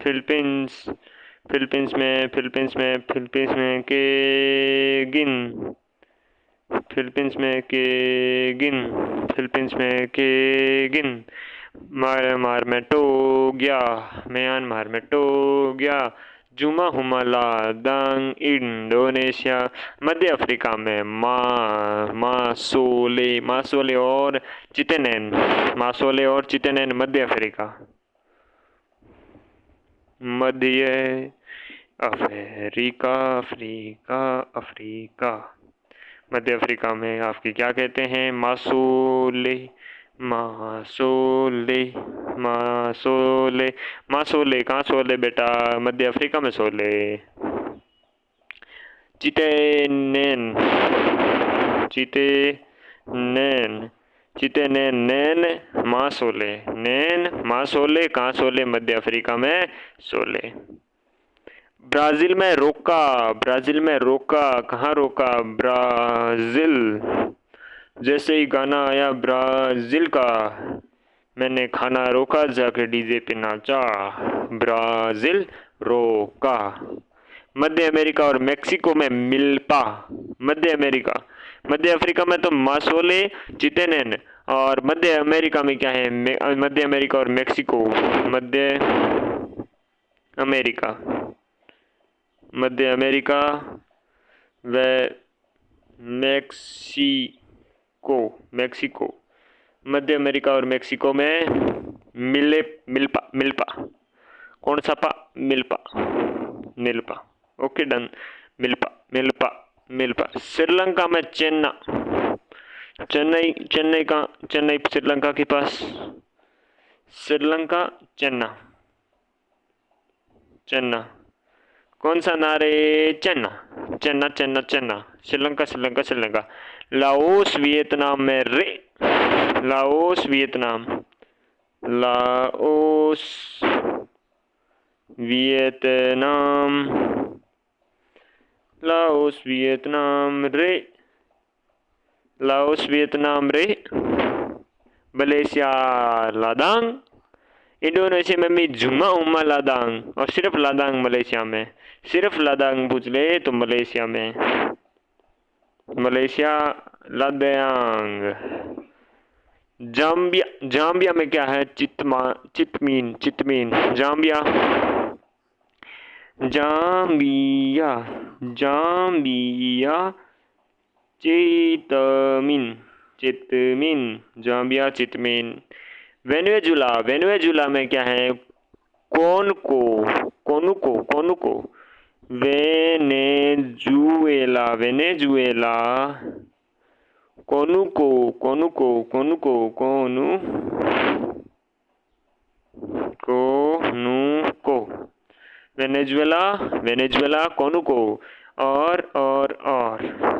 Philippines, Philippines में, फिलीपींस में, फिलीपींस में केगिन, फिलीपींस में केगिन, फिलीपींस में केगिन। म्यांमार में टोगिया, म्यांमार में टोगिया। जुमा हुमा लादांग, इंडोनेशिया। मध्य अफ्रीका में मासोले, मासोले और चितेनेन, मासोले और चितेनेन, मध्य अफ्रीका, मध्य अफ्रीका, अफ्रीका, अफ्रीका। मध्य अफ्रीका में आपकी क्या कहते हैं? मासोले, मासोले, मासोले, मासोले। कहाँ सोले बेटा? मध्य अफ्रीका में सोले। चितेनेन, चितेनेन, चितेनेन, नैन, मासोले, नैन, मासोले। कहाँ सोले? मध्य अफ्रीका में सोले। ब्राज़ील में रोका, ब्राज़ील में रोका। कहाँ रोका? ब्राज़ील। जैसे ही गाना आया ब्राज़ील का, मैंने खाना रोका, जाके डीजे पे नाचा। ब्राज़ील रोका। मध्य अमेरिका और मेक्सिको में मिल्पा, मध्य अमेरिका, मध्य अफ्रीका में तो मासोले, चितेनेन, और मध्य अमेरिका में क्या है? मध्य अमेरिका और मेक्सिको, मध्य अमेरिका, मध्य अमेरिका व मेक्सिको, मेक्सिको, मध्य अमेरिका और मेक्सिको में मिल्पा, मिल्पा। कौन सा पा? Milpa, milpa. Okay done, milpa, milpa, milpa. Sri Lanka में चेन्ना, चेन्नई, चेन्नई का, चेन्नई श्रीलंका के पास, श्रीलंका चेन्ना, चेन्ना। कौन सा नारे? चेन्ना, चेन्ना, चेन्ना, चेन्ना। श्रीलंका, श्रीलंका, श्रीलंका। लाओस वियतनाम में रे, Laos Vietnam, Laos Vietnam, Laos Vietnam रे, लाओस वियतनाम रे। मलेशिया लादांग, इंडोनेशिया में भी जुमा उमा लादांग, और सिर्फ लादांग मलेशिया में। सिर्फ लादांग पूछ ले तो मलेशिया में, मलेशिया लादांग। जाम्बिया, जाम्बिया में क्या है? चितमीन, चितमीन जाम्बिया, जाम्बिया, जाम्बिया चितमीन, चितमीन जाम्बिया चितमीन। वेनेजुला, वेनेजुला में क्या है? कोनको, कोनुको, कोनुको वेनेजुएला, वेनेजुएला कोनुको, कोनुको, कोनुको, कोनु कोनुको वेनेजुएला, वेनेजुएला कोनुको। और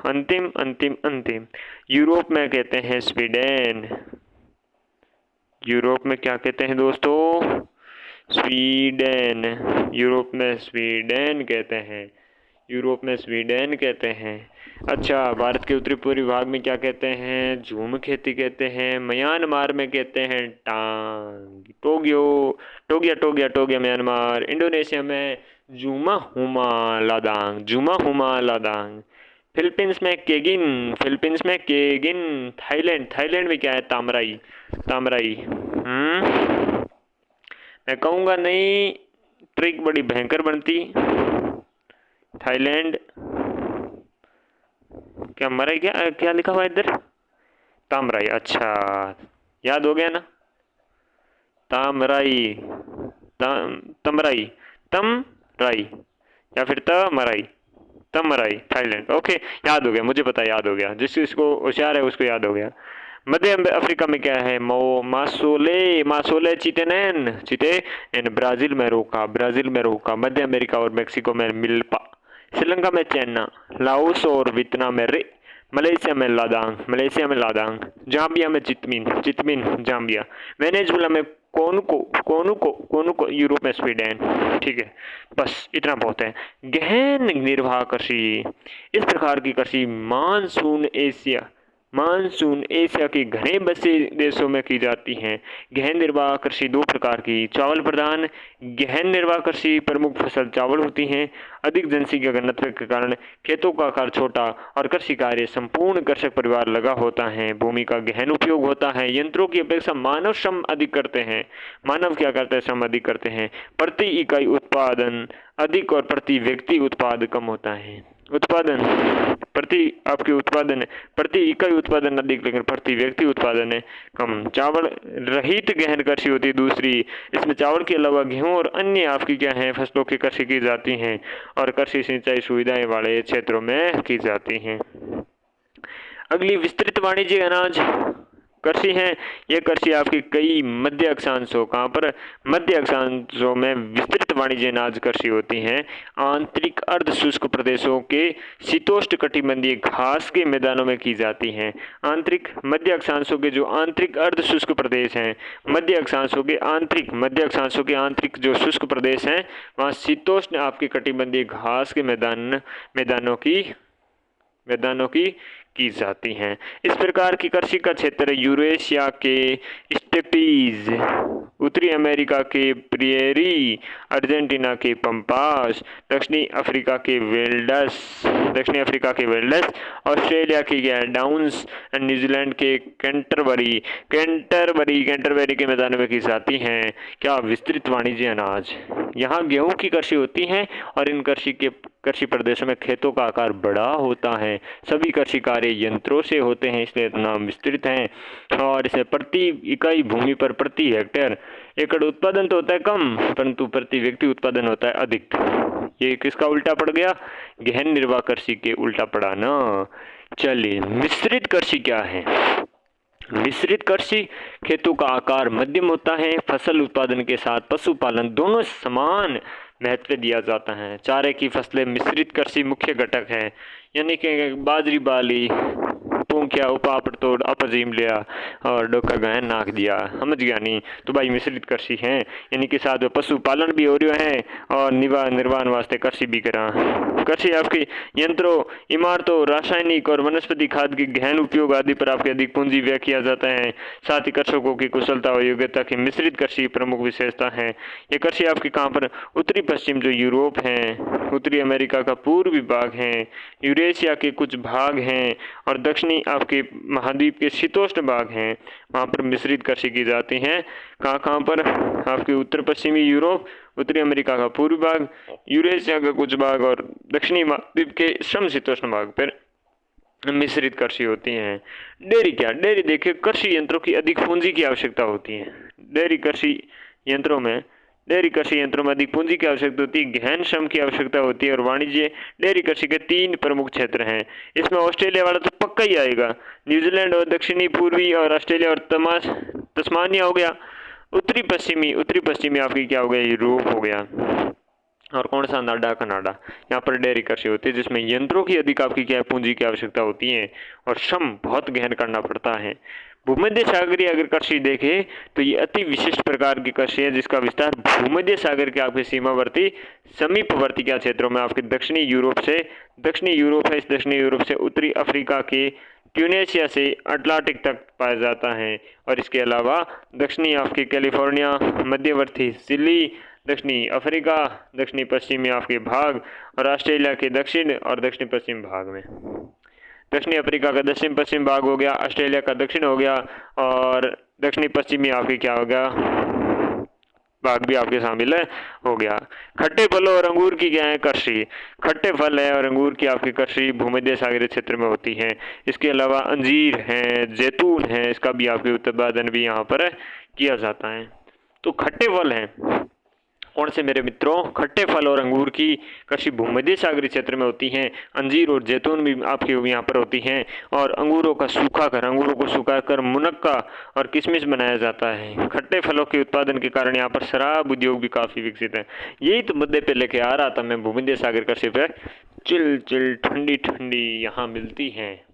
अंतिम अंतिम अंतिम, यूरोप में कहते हैं स्वीडन। यूरोप में क्या कहते हैं दोस्तों? स्वीडन। यूरोप में स्वीडन कहते हैं, यूरोप में स्वीडन कहते हैं। अच्छा, भारत के उत्तरी पूर्वी भाग में क्या कहते हैं? झूम खेती कहते हैं। म्यांमार में कहते हैं टांग, टोग्यो, टोगिया, टोगिया, टोगिया म्यांमार। इंडोनेशिया में जुमा हुमा लादांग, जुमा हुमा लादांग। फिलीपींस में केगिन, फिलीपींस में केगिन। थाईलैंड, थाईलैंड में क्या है? तामराई, तामराई। मैं कहूँगा नहीं, ट्रिक बड़ी भयंकर बनती। थाईलैंड, क्या मराई, क्या क्या लिखा हुआ है इधर? तामराई। अच्छा, याद हो गया ना? तामराई, तमराई, तमराई या फिर तमराई, तमराई थाईलैंड। ओके, याद हो गया, मुझे पता, याद हो गया। जिसको होशियार है उसको याद हो गया। मध्य अफ्रीका में क्या है? मासोले, मासोले चिटेनन, चिटे एंड ब्राजील में रोका, ब्राजील में रोका। मध्य अमेरिका और मेक्सिको में मिल्पा। श्रीलंका में चेन्ना, लाओस और वियतनाम में रे। मलेशिया में लादांग, मलेशिया में लादांग। जाम्बिया में चितमीन, चितमीन जाम्बिया। वेनेजुएला में कोनुको, कोनुको, कोनुको। यूरोप में स्वीडन। ठीक है, बस इतना बहुत है। गहन निर्वाह कृषि, इस प्रकार की कृषि मानसून एशिया, मानसून एशिया के घने बसे देशों में की जाती हैं। गहन निर्वाह कृषि दो प्रकार की, चावल प्रधान। गहन निर्वाह कृषि प्रमुख फसल चावल होती हैं। अधिक जनसंख्या घनत्व के कारण खेतों का आकार छोटा और कृषि कार्य संपूर्ण कृषक परिवार लगा होता है। भूमि का गहन उपयोग होता है। यंत्रों की अपेक्षा मानव श्रम अधिक करते हैं। मानव क्या करते हैं? श्रम अधिक करते हैं। प्रति इकाई उत्पादन अधिक और प्रति व्यक्ति उत्पाद कम होता है। उत्पादन प्रति आपके उत्पादन है, प्रति इकाई उत्पादन अधिक लेकिन प्रति व्यक्ति उत्पादन है कम। चावल रहित गहन कृषि होती है दूसरी। इसमें चावल के अलावा गेहूं और अन्य आपकी क्या है फसलों की कृषि की जाती हैं और कृषि सिंचाई सुविधाएं वाले क्षेत्रों में की जाती हैं। अगली विस्तृत वाणिज्य अनाज कृषि है। यह कृषि आपकी कई मध्य अक्षांशों, कहाँ पर? मध्य अक्षांशों में विस्तृत वाणिज्य अनाज कृषि होती है। आंतरिक अर्ध शुष्क प्रदेशों के शीतोष्ण कटिबंधीय घास के मैदानों में की जाती हैं। आंतरिक मध्य अक्षांशों के जो आंतरिक अर्ध शुष्क प्रदेश हैं, मध्य अक्षांशों के आंतरिक, मध्य अक्षांशों के आंतरिक जो शुष्क प्रदेश हैं, वहाँ शीतोष्ण आपके कटिबंधीय घास के मैदानों की जाती हैं। इस प्रकार की कृषि का क्षेत्र यूरेशिया के स्टेपीज, उत्तरी अमेरिका के प्रियरी, अर्जेंटीना के पंपास, दक्षिणी अफ्रीका के वेल्डस, ऑस्ट्रेलिया के डाउन्स एंड न्यूजीलैंड के कैंटरबरी के मैदानों में की जाती हैं। क्या? विस्तृत वाणिज्य अनाज। यहाँ गेहूं की कृषि होती है और इन कृषि प्रदेशों में खेतों का आकार बड़ा होता है। सभी कृषि कार्य यंत्रों से होते हैं, इसलिए नाम विस्तृत हैं। और इसे प्रति इकाई भूमि पर प्रति हेक्टेयर एकड़ उत्पादन तो होता है कम, परंतु प्रति व्यक्ति उत्पादन होता है अधिक। ये किसका उल्टा पड़ गया? गहन निर्वाह कृषि के उल्टा पड़ा ना। चलिए, मिश्रित कृषि क्या है? मिश्रित कृषि खेतों का आकार मध्यम होता है। फसल उत्पादन के साथ पशुपालन दोनों समान महत्व दिया जाता है। चारे की फसलें मिश्रित कृषि मुख्य घटक है, यानी कि बाजरी बाली, पूंख्या, उपापड़ तोड़, अपजीम लिया और डोका गहन नाक दिया, समझ गया नहीं? तो भाई मिश्रित कृषि है, यानी कि साथ पशुपालन भी हो रहा है और निर्वाहन वास्ते कृषि भी कृषि आपके यंत्रों, इमारतों, रासायनिक और वनस्पति खाद के गहन उपयोग आदि पर आपके अधिक पूंजी व्यय किया जाता है। साथ ही कृषकों की कुशलता और योग्यता की मिश्रित कृषि प्रमुख विशेषता है। ये कृषि आपके कहाँ पर उत्तरी पश्चिम जो यूरोप है, उत्तरी अमेरिका का पूर्वी भाग है, यूरेशिया के कुछ भाग हैं और दक्षिणी आपके महाद्वीप के शीतोष्ण भाग हैं, वहाँ पर मिश्रित कृषि की जाती है। कहाँ कहाँ पर? आपके उत्तर पश्चिमी यूरोप, उत्तरी अमेरिका का पूर्वी भाग, यूरेशिया का कुछ भाग और दक्षिणी महाद्वीप के समशीतोष्ण भाग पर मिश्रित कृषि होती है। डेयरी क्या? डेयरी देखिए, कृषि यंत्रों की अधिक पूंजी की आवश्यकता होती है। डेयरी कृषि यंत्रों में अधिक पूंजी की आवश्यकता होती है, गहन श्रम की आवश्यकता होती है और वाणिज्य डेयरी कृषि के 3 प्रमुख क्षेत्र हैं। इसमें ऑस्ट्रेलिया वाला तो पक्का ही आएगा, न्यूजीलैंड और दक्षिणी पूर्वी और ऑस्ट्रेलिया और तस्मानिया हो गया। उत्तरी पश्चिमी आपकी क्या हो गया? यूरोप हो गया। और कौन सा? कनाडा। यहाँ पर डेयरी कृषि होती है जिसमें यंत्रों की अधिक आपकी क्या है? पूंजी की आवश्यकता होती है और श्रम बहुत गहन करना पड़ता है। भूमध्य सागरीय अगर कृषि देखें तो ये अति विशिष्ट प्रकार की कृषि है जिसका विस्तार भूमध्य सागर के आपके सीमावर्ती समीपवर्ती क्या क्षेत्रों में आपके दक्षिणी यूरोप है। इस दक्षिणी यूरोप से उत्तरी अफ्रीका के ट्यूनेशिया से अटलांटिक तक पाया जाता है और इसके अलावा दक्षिणी आपके कैलिफोर्निया, मध्यवर्ती चिली, दक्षिणी अफ्रीका, दक्षिणी पश्चिमी आपके भाग और ऑस्ट्रेलिया के दक्षिण और दक्षिण पश्चिम भाग में। दक्षिणी अफ्रीका का दक्षिण पश्चिम भाग हो गया, ऑस्ट्रेलिया का दक्षिण हो गया और दक्षिणी पश्चिमी आपके क्या हो गया? भाग भी आपके शामिल है हो गया। खट्टे फलों और अंगूर की क्या है? कृषि। खट्टे फल है और अंगूर की आपकी कृषि भूमध्य सागरीय क्षेत्र में होती है। इसके अलावा अंजीर है, जैतून है, इसका भी आपके उत्पादन भी यहाँ पर किया जाता है। तो खट्टे फल हैं कौन से मेरे मित्रों? खट्टे फल और अंगूर की कृषि भूमध्य सागरीय क्षेत्र में होती हैं। अंजीर और जैतून भी आपके यहाँ पर होती हैं और अंगूरों को सुखाकर मुनक्का और किशमिश बनाया जाता है। खट्टे फलों के उत्पादन के कारण यहाँ पर शराब उद्योग भी काफ़ी विकसित है। यही तो मुद्दे पे लेके आ रहा था मैं, भूमध्य सागर कृषि पे चिल ठंडी यहाँ मिलती हैं,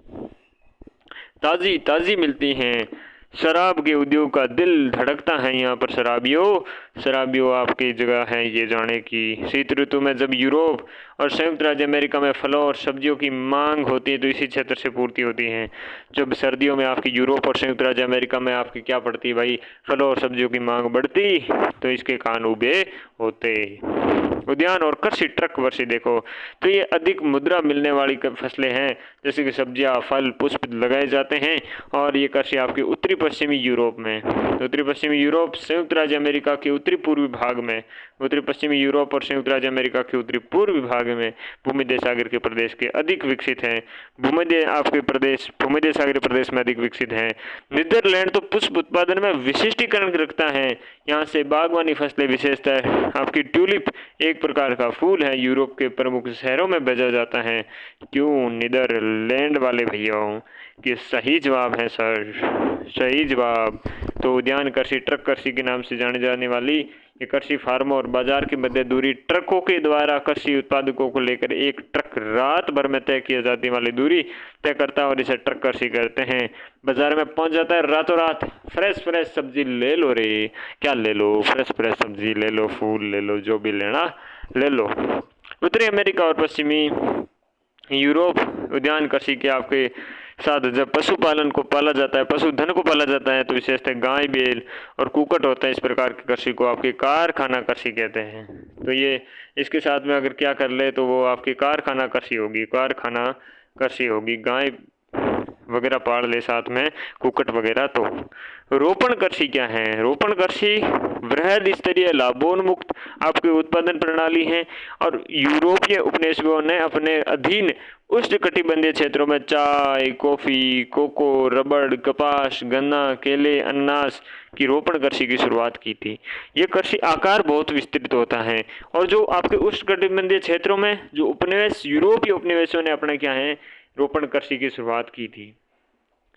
ताज़ी मिलती हैं। शराब के उद्योग का दिल धड़कता है यहाँ पर। शराबियों आपकी जगह है ये जाने की। शीत ऋतु में जब यूरोप और संयुक्त राज्य अमेरिका में फलों और सब्जियों की मांग होती है तो इसी क्षेत्र से पूर्ति होती है। जब सर्दियों में आपकी यूरोप और संयुक्त राज्य अमेरिका में आपकी क्या पड़ती है भाई? फलों और सब्जियों की मांग बढ़ती तो इसके कान उबे होते। उद्यान और कृषि ट्रक वर्षी देखो तो ये अधिक मुद्रा मिलने वाली फसलें हैं जैसे कि सब्जियां, फल, पुष्प लगाए जाते हैं और ये कृषि आपके उत्तरी पश्चिमी यूरोप में, उत्तरी पश्चिमी यूरोप, संयुक्त राज्य अमेरिका के उत्तरी पूर्वी भाग में, उत्तरी पश्चिमी यूरोप और संयुक्त राज्य अमेरिका के उत्तरी पूर्वी भाग में भूमध्य सागर के प्रदेश के अधिक विकसित हैं। भूमध्य सागरीय प्रदेश में अधिक विकसित हैं। नीदरलैंड तो पुष्प उत्पादन में विशिष्टीकरण रखता है। यहाँ से बागवानी फसलें विशेषता है। आपकी ट्यूलिप एक प्रकार का फूल है, यूरोप के प्रमुख शहरों में भेजा जाता है। क्यों? नीदरलैंड वाले भैया कि सही जवाब है सर, सही जवाब। तो उद्यान कृषि ट्रक कृषि के नाम से जाने जाने वाली ये कृषि फार्मों और बाजार के मध्य दूरी ट्रकों के द्वारा कृषि उत्पादकों को लेकर एक ट्रक रात भर में तय किया जाती वाली दूरी तय करता है और इसे ट्रक कृषि कहते हैं। बाजार में पहुंच जाता है रातों रात। फ्रेश सब्जी ले लो रे, क्या ले लो? फ्रेश सब्जी ले लो, फूल ले लो, जो भी लेना ले लो। उत्तरी अमेरिका और पश्चिमी यूरोप उद्यान कृषि के आपके साथ जब पशुपालन को पाला जाता है, पशुधन को पाला जाता है तो विशेषतः गाय, बैल और कुक्कुट होता है। इस प्रकार की कृषि को आपके कारखाना कृषि कहते हैं। तो ये इसके साथ में अगर क्या कर ले तो वो आपकी कारखाना कृषि होगी। गाय वगैरह पाल ले साथ में, कुक्कुट वगैरह। तो रोपण कृषि क्या है? रोपण कृषि वृहद स्तरीय लाभोन्मुक्त आपकी उत्पादन प्रणाली है और यूरोपीय उपनिवेशों ने अपने अधीन उष्णकटिबंधीय क्षेत्रों में चाय, कॉफी, कोको, रबड़, कपास, गन्ना, केले, अनानास की रोपण कृषि की शुरुआत की थी। ये कृषि आकार बहुत विस्तृत होता है और जो आपके उष्णकटिबंधीय क्षेत्रों में जो यूरोपीय उपनिवेशों ने अपना क्या है रोपण कृषि की शुरुआत की थी।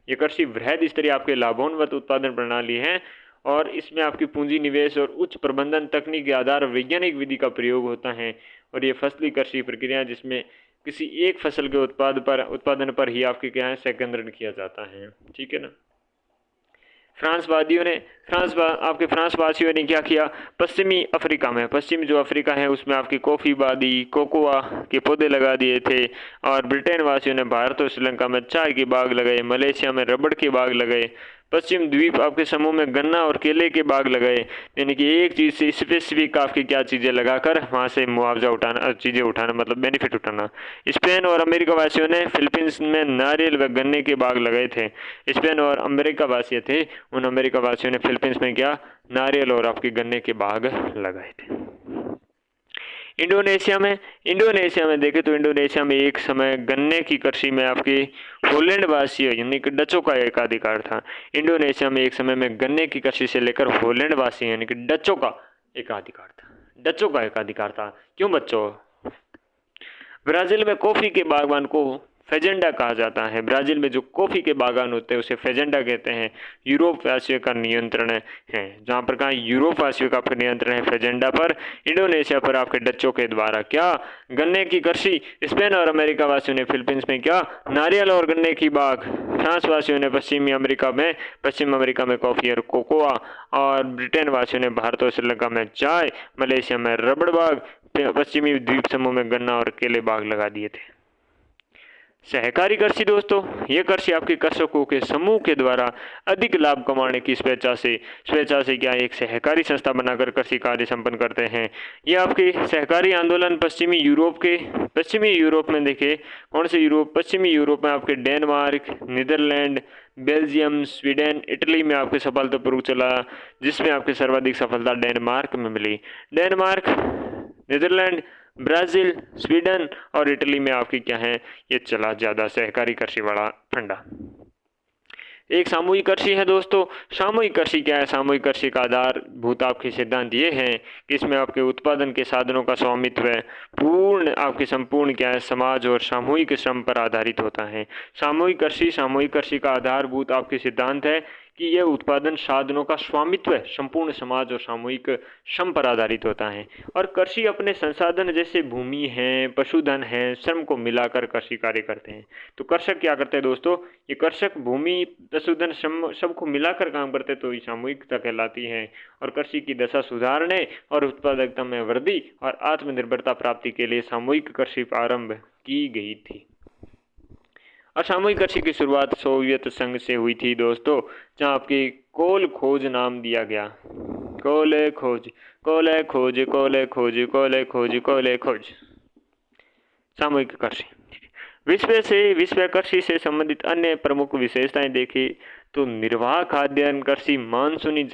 ये कृषि वृहद स्तरीय आपके लाभोन्मुक्त उत्पादन प्रणाली है और इसमें आपकी पूंजी निवेश और उच्च प्रबंधन तकनीक के आधार वैज्ञानिक विधि का प्रयोग होता है। और ये फसली कृषि प्रक्रिया जिसमें किसी एक फसल के उत्पादन पर ही आपके क्या है संकेंद्रण किया जाता है। ठीक है ना। आपके फ्रांसवासियों ने क्या किया, पश्चिमी अफ्रीका में, पश्चिमी जो अफ्रीका है उसमें आपकी कॉफ़ी वादी, कोकोआ के पौधे लगा दिए थे। और ब्रिटेन वासियों ने भारत और श्रीलंका में चाय के बाग लगाए, मलेशिया में रबड़ के बाग लगाए, पश्चिम द्वीप आपके समूह में गन्ना और केले के बाग लगाए। यानी कि एक चीज़ से स्पेसिफिक आपकी क्या चीज़ें लगाकर वहाँ से मुआवजा उठाना, चीज़ें उठाना, मतलब बेनिफिट उठाना। स्पेन और अमेरिका वासियों ने फिलीपींस में नारियल व गन्ने के बाग लगाए थे। स्पेन और अमेरिका वासी थे, उन अमेरिका वासियों ने फिलीपींस में क्या, नारियल और आपके गन्ने के बाग लगाए थे। इंडोनेशिया में देखें तो इंडोनेशिया में एक समय गन्ने की कृषि में आपकी होलैंड वासियों यानी कि डचों का एकाधिकार था। इंडोनेशिया में एक समय में गन्ने की कृषि से लेकर होलैंड वासियों यानी कि डचों का एकाधिकार था। क्यों बच्चों? ब्राज़ील में कॉफ़ी के बागवान को फेजेंडा कहा जाता है। ब्राज़ील में जो कॉफ़ी के बागान होते हैं उसे फेजेंडा कहते हैं। यूरोप वासियों का नियंत्रण है, जहाँ पर कहाँ यूरोप वासियों का नियंत्रण है फेजेंडा पर। इंडोनेशिया पर आपके डचों के द्वारा क्या, गन्ने की कृषि। स्पेन और अमेरिका वासियों ने फिलीपींस में क्या, नारियल और गन्ने की बाग। फ्रांस वासियों ने पश्चिम अमेरिका में कॉफ़ी और कोकोआ। और ब्रिटेन वासियों ने भारत और श्रीलंका में चाय, मलेशिया में रबड़ बाग, पश्चिमी द्वीप समूह में गन्ना और केले बाग लगा दिए थे। सहकारी कृषि दोस्तों, ये कृषि आपके कृषकों के समूह के द्वारा अधिक लाभ कमाने की स्वेच्छा से क्या एक सहकारी संस्था बनाकर कृषि कार्य संपन्न करते हैं। ये आपके सहकारी आंदोलन पश्चिमी यूरोप में देखे, कौन से यूरोप? पश्चिमी यूरोप में आपके Denmark, Netherland, Belgium, Sweden, Italy में आपके सफलतापूर्वक चला, जिसमें आपके सर्वाधिक सफलता डेनमार्क में मिली। डेनमार्क, नीदरलैंड, ब्राज़ील, स्वीडन और इटली में आपकी क्या है, ये चला ज़्यादा सहकारी कृषि वाला फंडा। एक सामूहिक कृषि है दोस्तों। सामूहिक कृषि क्या है? सामूहिक कृषि का आधारभूत आपके सिद्धांत ये है कि इसमें आपके उत्पादन के साधनों का स्वामित्व है संपूर्ण क्या है, समाज और सामूहिक श्रम पर आधारित होता है। सामूहिक कृषि का आधारभूत आपके सिद्धांत है कि यह उत्पादन साधनों का स्वामित्व है, संपूर्ण समाज और सामूहिक श्रम पर आधारित होता है। और कृषि अपने संसाधन जैसे भूमि है, पशुधन है, श्रम को मिलाकर कृषि कार्य करते हैं। तो कृषक क्या करते हैं दोस्तों? ये कृषक भूमि, पशुधन, श्रम सबको मिलाकर काम करते हैं, तो ये सामूहिकता कहलाती है। और कृषि की दशा सुधारने और उत्पादकता में वृद्धि और आत्मनिर्भरता प्राप्ति के लिए सामूहिक कृषि आरंभ की गई थी। और सामूहिक कृषि की शुरुआत सोवियत संघ से हुई थी दोस्तों, जहाँ आपकी कोल खोज नाम दिया गया। कोले खोज सामूहिक कृषि। विश्व कृषि से संबंधित अन्य प्रमुख विशेषताएं देखी तो निर्वाह खाद्यान्न कृषि मानसूनी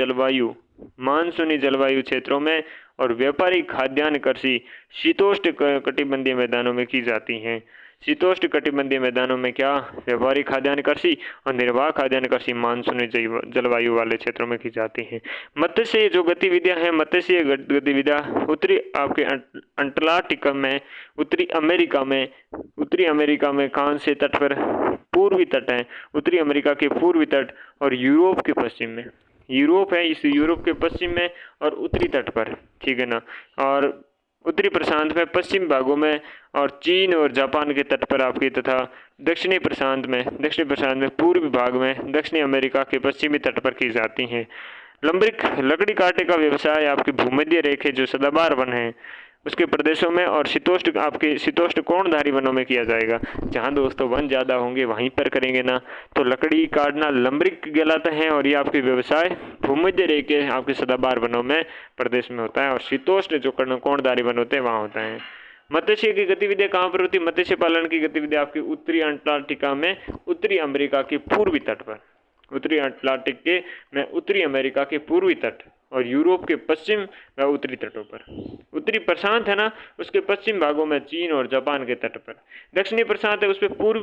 जलवायु क्षेत्रों में और व्यापारिक खाद्यान्न कृषि शीतोष्ण कटिबंधीय मैदानों में की जाती हैं। शीतोष्ण कटिबंधीय मैदानों में क्या, व्यापारिक खाद्यान्न कृषि और निर्वाह खाद्यान्न कृषि मानसूनी जलवायु वाले क्षेत्रों में की जाती हैं। मत्स्य जो गतिविधियां हैं, मत्स्य गतिविधियां उत्तरी आपके अंटार्कटिका में, उत्तरी अमेरिका में कौन से तट पर? पूर्वी तट है, उत्तरी अमेरिका के पूर्वी तट और यूरोप के पश्चिम में। यूरोप है, इस यूरोप के पश्चिम में और उत्तरी तट पर, ठीक है ना। और उत्तरी प्रशांत में पश्चिम भागों में और चीन और जापान के तट पर आपकी, तथा दक्षिणी प्रशांत में पूर्वी भाग में दक्षिणी अमेरिका के पश्चिमी तट पर की जाती हैं। लकड़ी काटे का व्यवसाय आपकी भूमध्य रेखे जो सदाबहार वन है उसके प्रदेशों में और शीतोष्ण कोणधारी वनों में किया जाएगा। जहाँ दोस्तों वन ज़्यादा होंगे वहीं पर करेंगे ना, तो लकड़ी काटना लंबरिक कहलाता है। और ये आपके व्यवसाय भूमध्य रेखे आपके सदाबहार वनों में प्रदेश में होता है, और शीतोष्ण जो कोणधारी वन होते हैं वहाँ होता है। मत्स्य की गतिविधियाँ कहाँ पर होती है? मत्स्य पालन की गतिविधियाँ आपकी उत्तरी अंटार्कटिका में, उत्तरी अमेरिका के पूर्वी तट पर, उत्तरी अटलांटिक के में उत्तरी अमेरिका के पूर्वी तट और यूरोप के पश्चिम व उत्तरी तटों पर। उत्तरी प्रशांत है ना, उसके पश्चिम भागों में चीन और जापान के तट पर। दक्षिणी प्रशांत है, उसके पूर्वी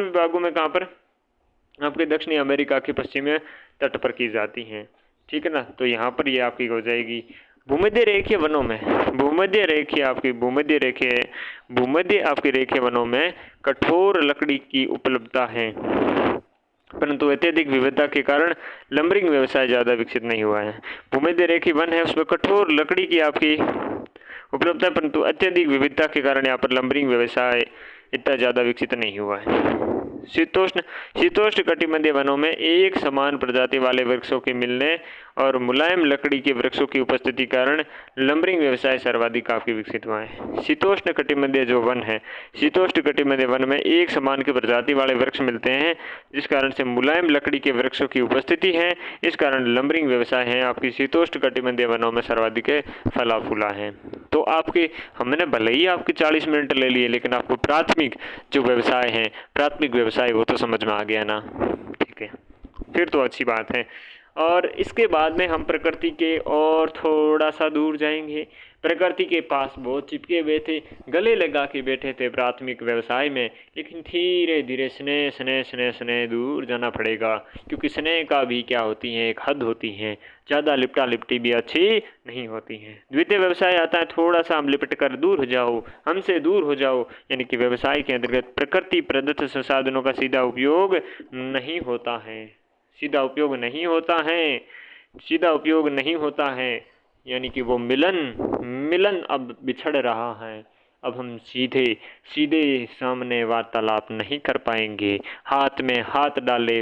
भागों में कहाँ पर? आपके दक्षिणी अमेरिका के पश्चिमी तट पर की जाती हैं, ठीक है ना। तो यहाँ पर ये आपकी हो जाएगी। भूमध्य रेखीय वनों में, भूमध्य आपके रेखीय वनों में कठोर लकड़ी की उपलब्धता है, परंतु अत्यधिक विविधता के कारण लंबरिंग व्यवसाय ज़्यादा विकसित नहीं हुआ है। भूमध्य रेखीय वन है, उसमें कठोर लकड़ी की आपकी उपलब्धता, परंतु अत्यधिक विविधता के कारण यहाँ पर लंबरिंग व्यवसाय इतना ज़्यादा विकसित नहीं हुआ है। शीतोष्ण शीतोष्ण कटिबंधीय वनों में एक समान प्रजाति वाले वृक्षों के मिलने और मुलायम लकड़ी के वृक्षों की उपस्थिति कारण लंबरिंग व्यवसाय सर्वाधिक काफी विकसित हुआ है। शीतोष्ण कटिबंधीय जो वन है, शीतोष्ण कटिबंधीय वन में एक समान की प्रजाति वाले वृक्ष मिलते हैं, जिस कारण से मुलायम लकड़ी के वृक्षों की उपस्थिति है, इस कारण लंबरिंग व्यवसाय है आपकी शीतोष्ण कटिबंधीय वनों में सर्वाधिक फला फूला है। तो आपके हमने भले ही आपके 40 मिनट ले लिए, लेकिन आपको प्राथमिक जो व्यवसाय है, प्राथमिक व्यवसाय वो तो समझ में आ गया ना। ठीक है, फिर तो अच्छी बात है। और इसके बाद में हम प्रकृति के और थोड़ा सा दूर जाएंगे। प्रकृति के पास बहुत चिपके हुए थे, गले लगा के बैठे थे प्राथमिक व्यवसाय में, लेकिन धीरे धीरे स्नेह स्नेह स्नेह स्नेह दूर जाना पड़ेगा, क्योंकि स्नेह का भी क्या होती है, एक हद होती है, ज़्यादा लिपटा लिपटी भी अच्छी नहीं होती है। द्वितीय व्यवसाय आता है थोड़ा सा हम लिपट कर दूर हो जाओ, हमसे दूर हो जाओ, यानी कि व्यवसाय के अंतर्गत प्रकृति प्रदत्त संसाधनों का सीधा उपयोग नहीं होता है, सीधा उपयोग नहीं होता है, सीधा उपयोग नहीं होता है, यानी कि वो मिलन अब बिछड़ रहा है। अब हम सीधे सीधे सामने वार्तालाप नहीं कर पाएंगे। हाथ में हाथ डाले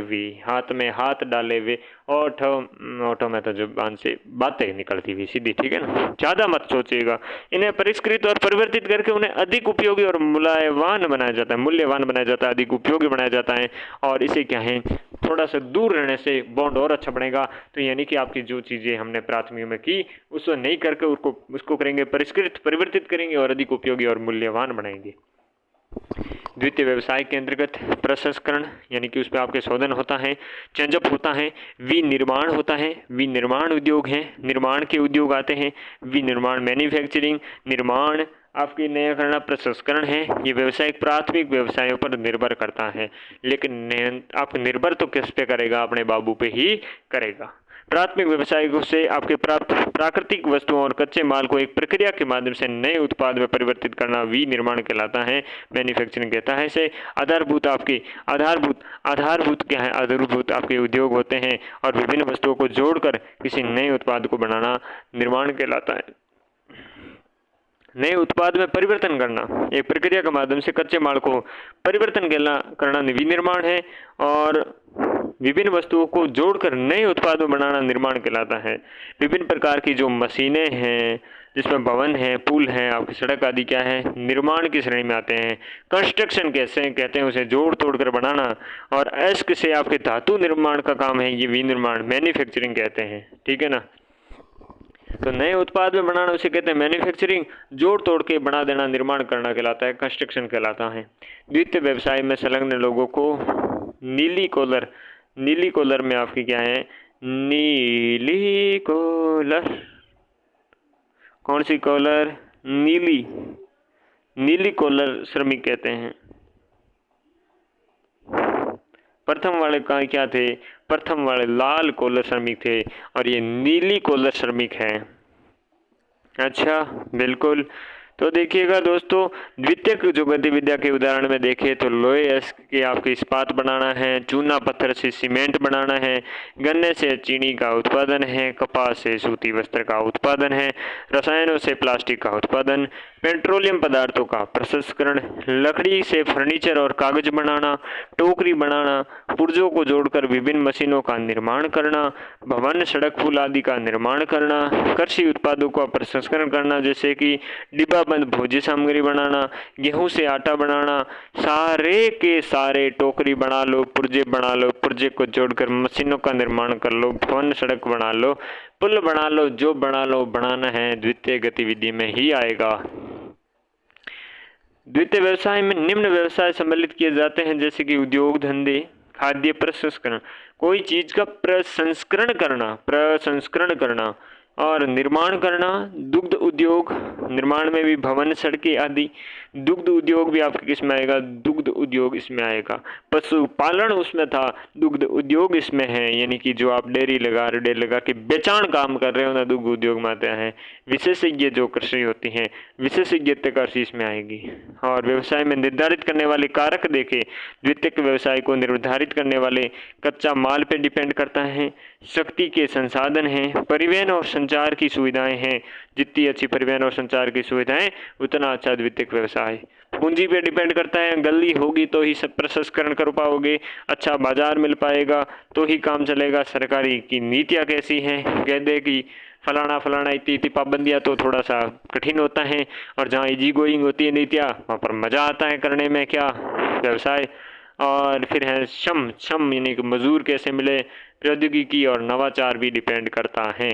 हुए ओठों में तो जुबान से बातें निकलती हुई सीधी, ठीक है ना। ज़्यादा मत सोचिएगा। इन्हें परिष्कृत और परिवर्तित करके उन्हें अधिक उपयोगी और मूल्यवान बनाया जाता है, अधिक उपयोगी बनाया जाता है। और इसे क्या है, थोड़ा सा दूर रहने से बॉन्ड और अच्छा बनेगा। तो यानी कि आपकी जो चीज़ें हमने प्राथमिक में की उसको नहीं करके उसको करेंगे परिष्कृत, परिवर्तित करेंगे और अधिक उपयोगी और मूल्यवान बनाएंगे। द्वितीय व्यवसाय के अंतर्गत प्रसंस्करण, यानी कि उसमें आपके शोधन होता है, चेंजअप होता है, विनिर्माण होता है, विनिर्माण उद्योग है, निर्माण के उद्योग आते हैं, विनिर्माण मैन्युफैक्चरिंग, निर्माण आपकी नया करना प्रसंस्करण है। ये व्यवसाय प्राथमिक व्यवसायों पर निर्भर करता है, लेकिन आप निर्भर तो किस पे करेगा, अपने बाबू पे ही करेगा। प्राथमिक व्यवसाय से आपके प्राप्त प्राकृतिक वस्तुओं और कच्चे माल को एक प्रक्रिया के माध्यम से नए उत्पाद में परिवर्तित करना विनिर्माण कहलाता है, मैन्युफैक्चरिंग कहता है इसे। आधारभूत क्या है, आधारभूत आपके उद्योग होते हैं और विभिन्न वस्तुओं को जोड़कर किसी नए उत्पाद को बनाना निर्माण कहलाता है। नए उत्पाद में परिवर्तन करना एक प्रक्रिया के माध्यम से कच्चे माल को परिवर्तन करना विनिर्माण है, और विभिन्न वस्तुओं को जोड़कर नए उत्पाद में बनाना निर्माण कहलाता है। विभिन्न प्रकार की जो मशीनें हैं, जिसमें भवन है, पुल है, आपकी सड़क आदि क्या है, निर्माण की श्रेणी में आते हैं। कंस्ट्रक्शन कैसे कहते हैं, उसे जोड़ तोड़ कर बनाना। और अयस्क से आपके धातु निर्माण का काम है, ये विनिर्माण मैन्युफैक्चरिंग कहते हैं, ठीक है ना। तो नए उत्पाद में बनाना उसे कहते हैं मैन्युफैक्चरिंग, जोड़ तोड़ के बना देना निर्माण करना कहलाता है, कंस्ट्रक्शन कहलाता है। द्वितीय व्यवसाय में संलग्न लोगों को नीली कॉलर में आपकी क्या है, नीली कॉलर, कौन सी कॉलर, नीली कॉलर श्रमिक कहते हैं। प्रथम वाले का क्या थे, प्रथम वाले लाल कॉलर श्रमिक थे और ये नीली कॉलर श्रमिक है। अच्छा, बिल्कुल। तो देखिएगा दोस्तों, द्वितीयक जो गतिविधियाँ के उदाहरण में देखें तो लोहे अयस्क के आपके इस्पात बनाना है, चूना पत्थर से सीमेंट बनाना है, गन्ने से चीनी का उत्पादन है, कपास से सूती वस्त्र का उत्पादन है, रसायनों से प्लास्टिक का उत्पादन, पेट्रोलियम पदार्थों का प्रसंस्करण, लकड़ी से फर्नीचर और कागज बनाना, टोकरी बनाना, पुर्जों को जोड़कर विभिन्न मशीनों का निर्माण करना, भवन, सड़क, पुल आदि का निर्माण करना, कृषि उत्पादों का प्रसंस्करण करना, जैसे कि डिब्बाबंद भोज्य सामग्री बनाना, गेहूं से आटा बनाना, सारे के सारे टोकरी बना लो, पुर्जे बना लो, पुर्जे को जोड़कर मशीनों का निर्माण कर लो, भवन, सड़क बना लो, पुल बना लो, जो बना लो, बनाना है द्वितीय गतिविधि में ही आएगा। द्वितीय व्यवसाय में निम्न व्यवसाय सम्मिलित किए जाते हैं, जैसे कि उद्योग धंधे, खाद्य प्रसंस्करण, कोई चीज का प्रसंस्करण करना और निर्माण करना, दुग्ध उद्योग, निर्माण में भी भवन, सड़कें आदि, दुग्ध उद्योग भी आपके किस में आएगा, दुग्ध उद्योग इसमें आएगा। पशुपालन उसमें था, दुग्ध उद्योग इसमें है, यानी कि जो आप डेयरी लगा के बेचान काम कर रहे हो ना, दुग्ध उद्योग में आते हैं। विशेषज्ञ जो कृषि होती हैं, विशेषज्ञता कृषि इसमें आएगी। और व्यवसाय में निर्धारित करने वाले कारक देखे, द्वितीयक व्यवसाय को निर्धारित करने वाले कच्चा माल पे डिपेंड करता है, शक्ति के संसाधन हैं, परिवहन और संचार की सुविधाएं हैं। जितनी अच्छी परिवहन और संचार की सुविधाएं उतना अच्छा द्वितीयक व्यवसाय। पूंजी पे डिपेंड करता है, गली होगी तो ही सब प्रसंस्करण कर पाओगे, अच्छा बाजार मिल पाएगा तो ही काम चलेगा। सरकारी की नीतियाँ कैसी हैं, कह दे कि फलाना फलाना इतनी इतनी पाबंदियाँ, तो थोड़ा सा कठिन होता है। और जहाँ इजी गोइंग होती है नीतियाँ, वहाँ पर मज़ा आता है करने में, क्या व्यवसाय। और फिर है श्रम, श्रम यानी कि मजदूर कैसे मिले, प्रौद्योगिकी और नवाचार भी डिपेंड करता है।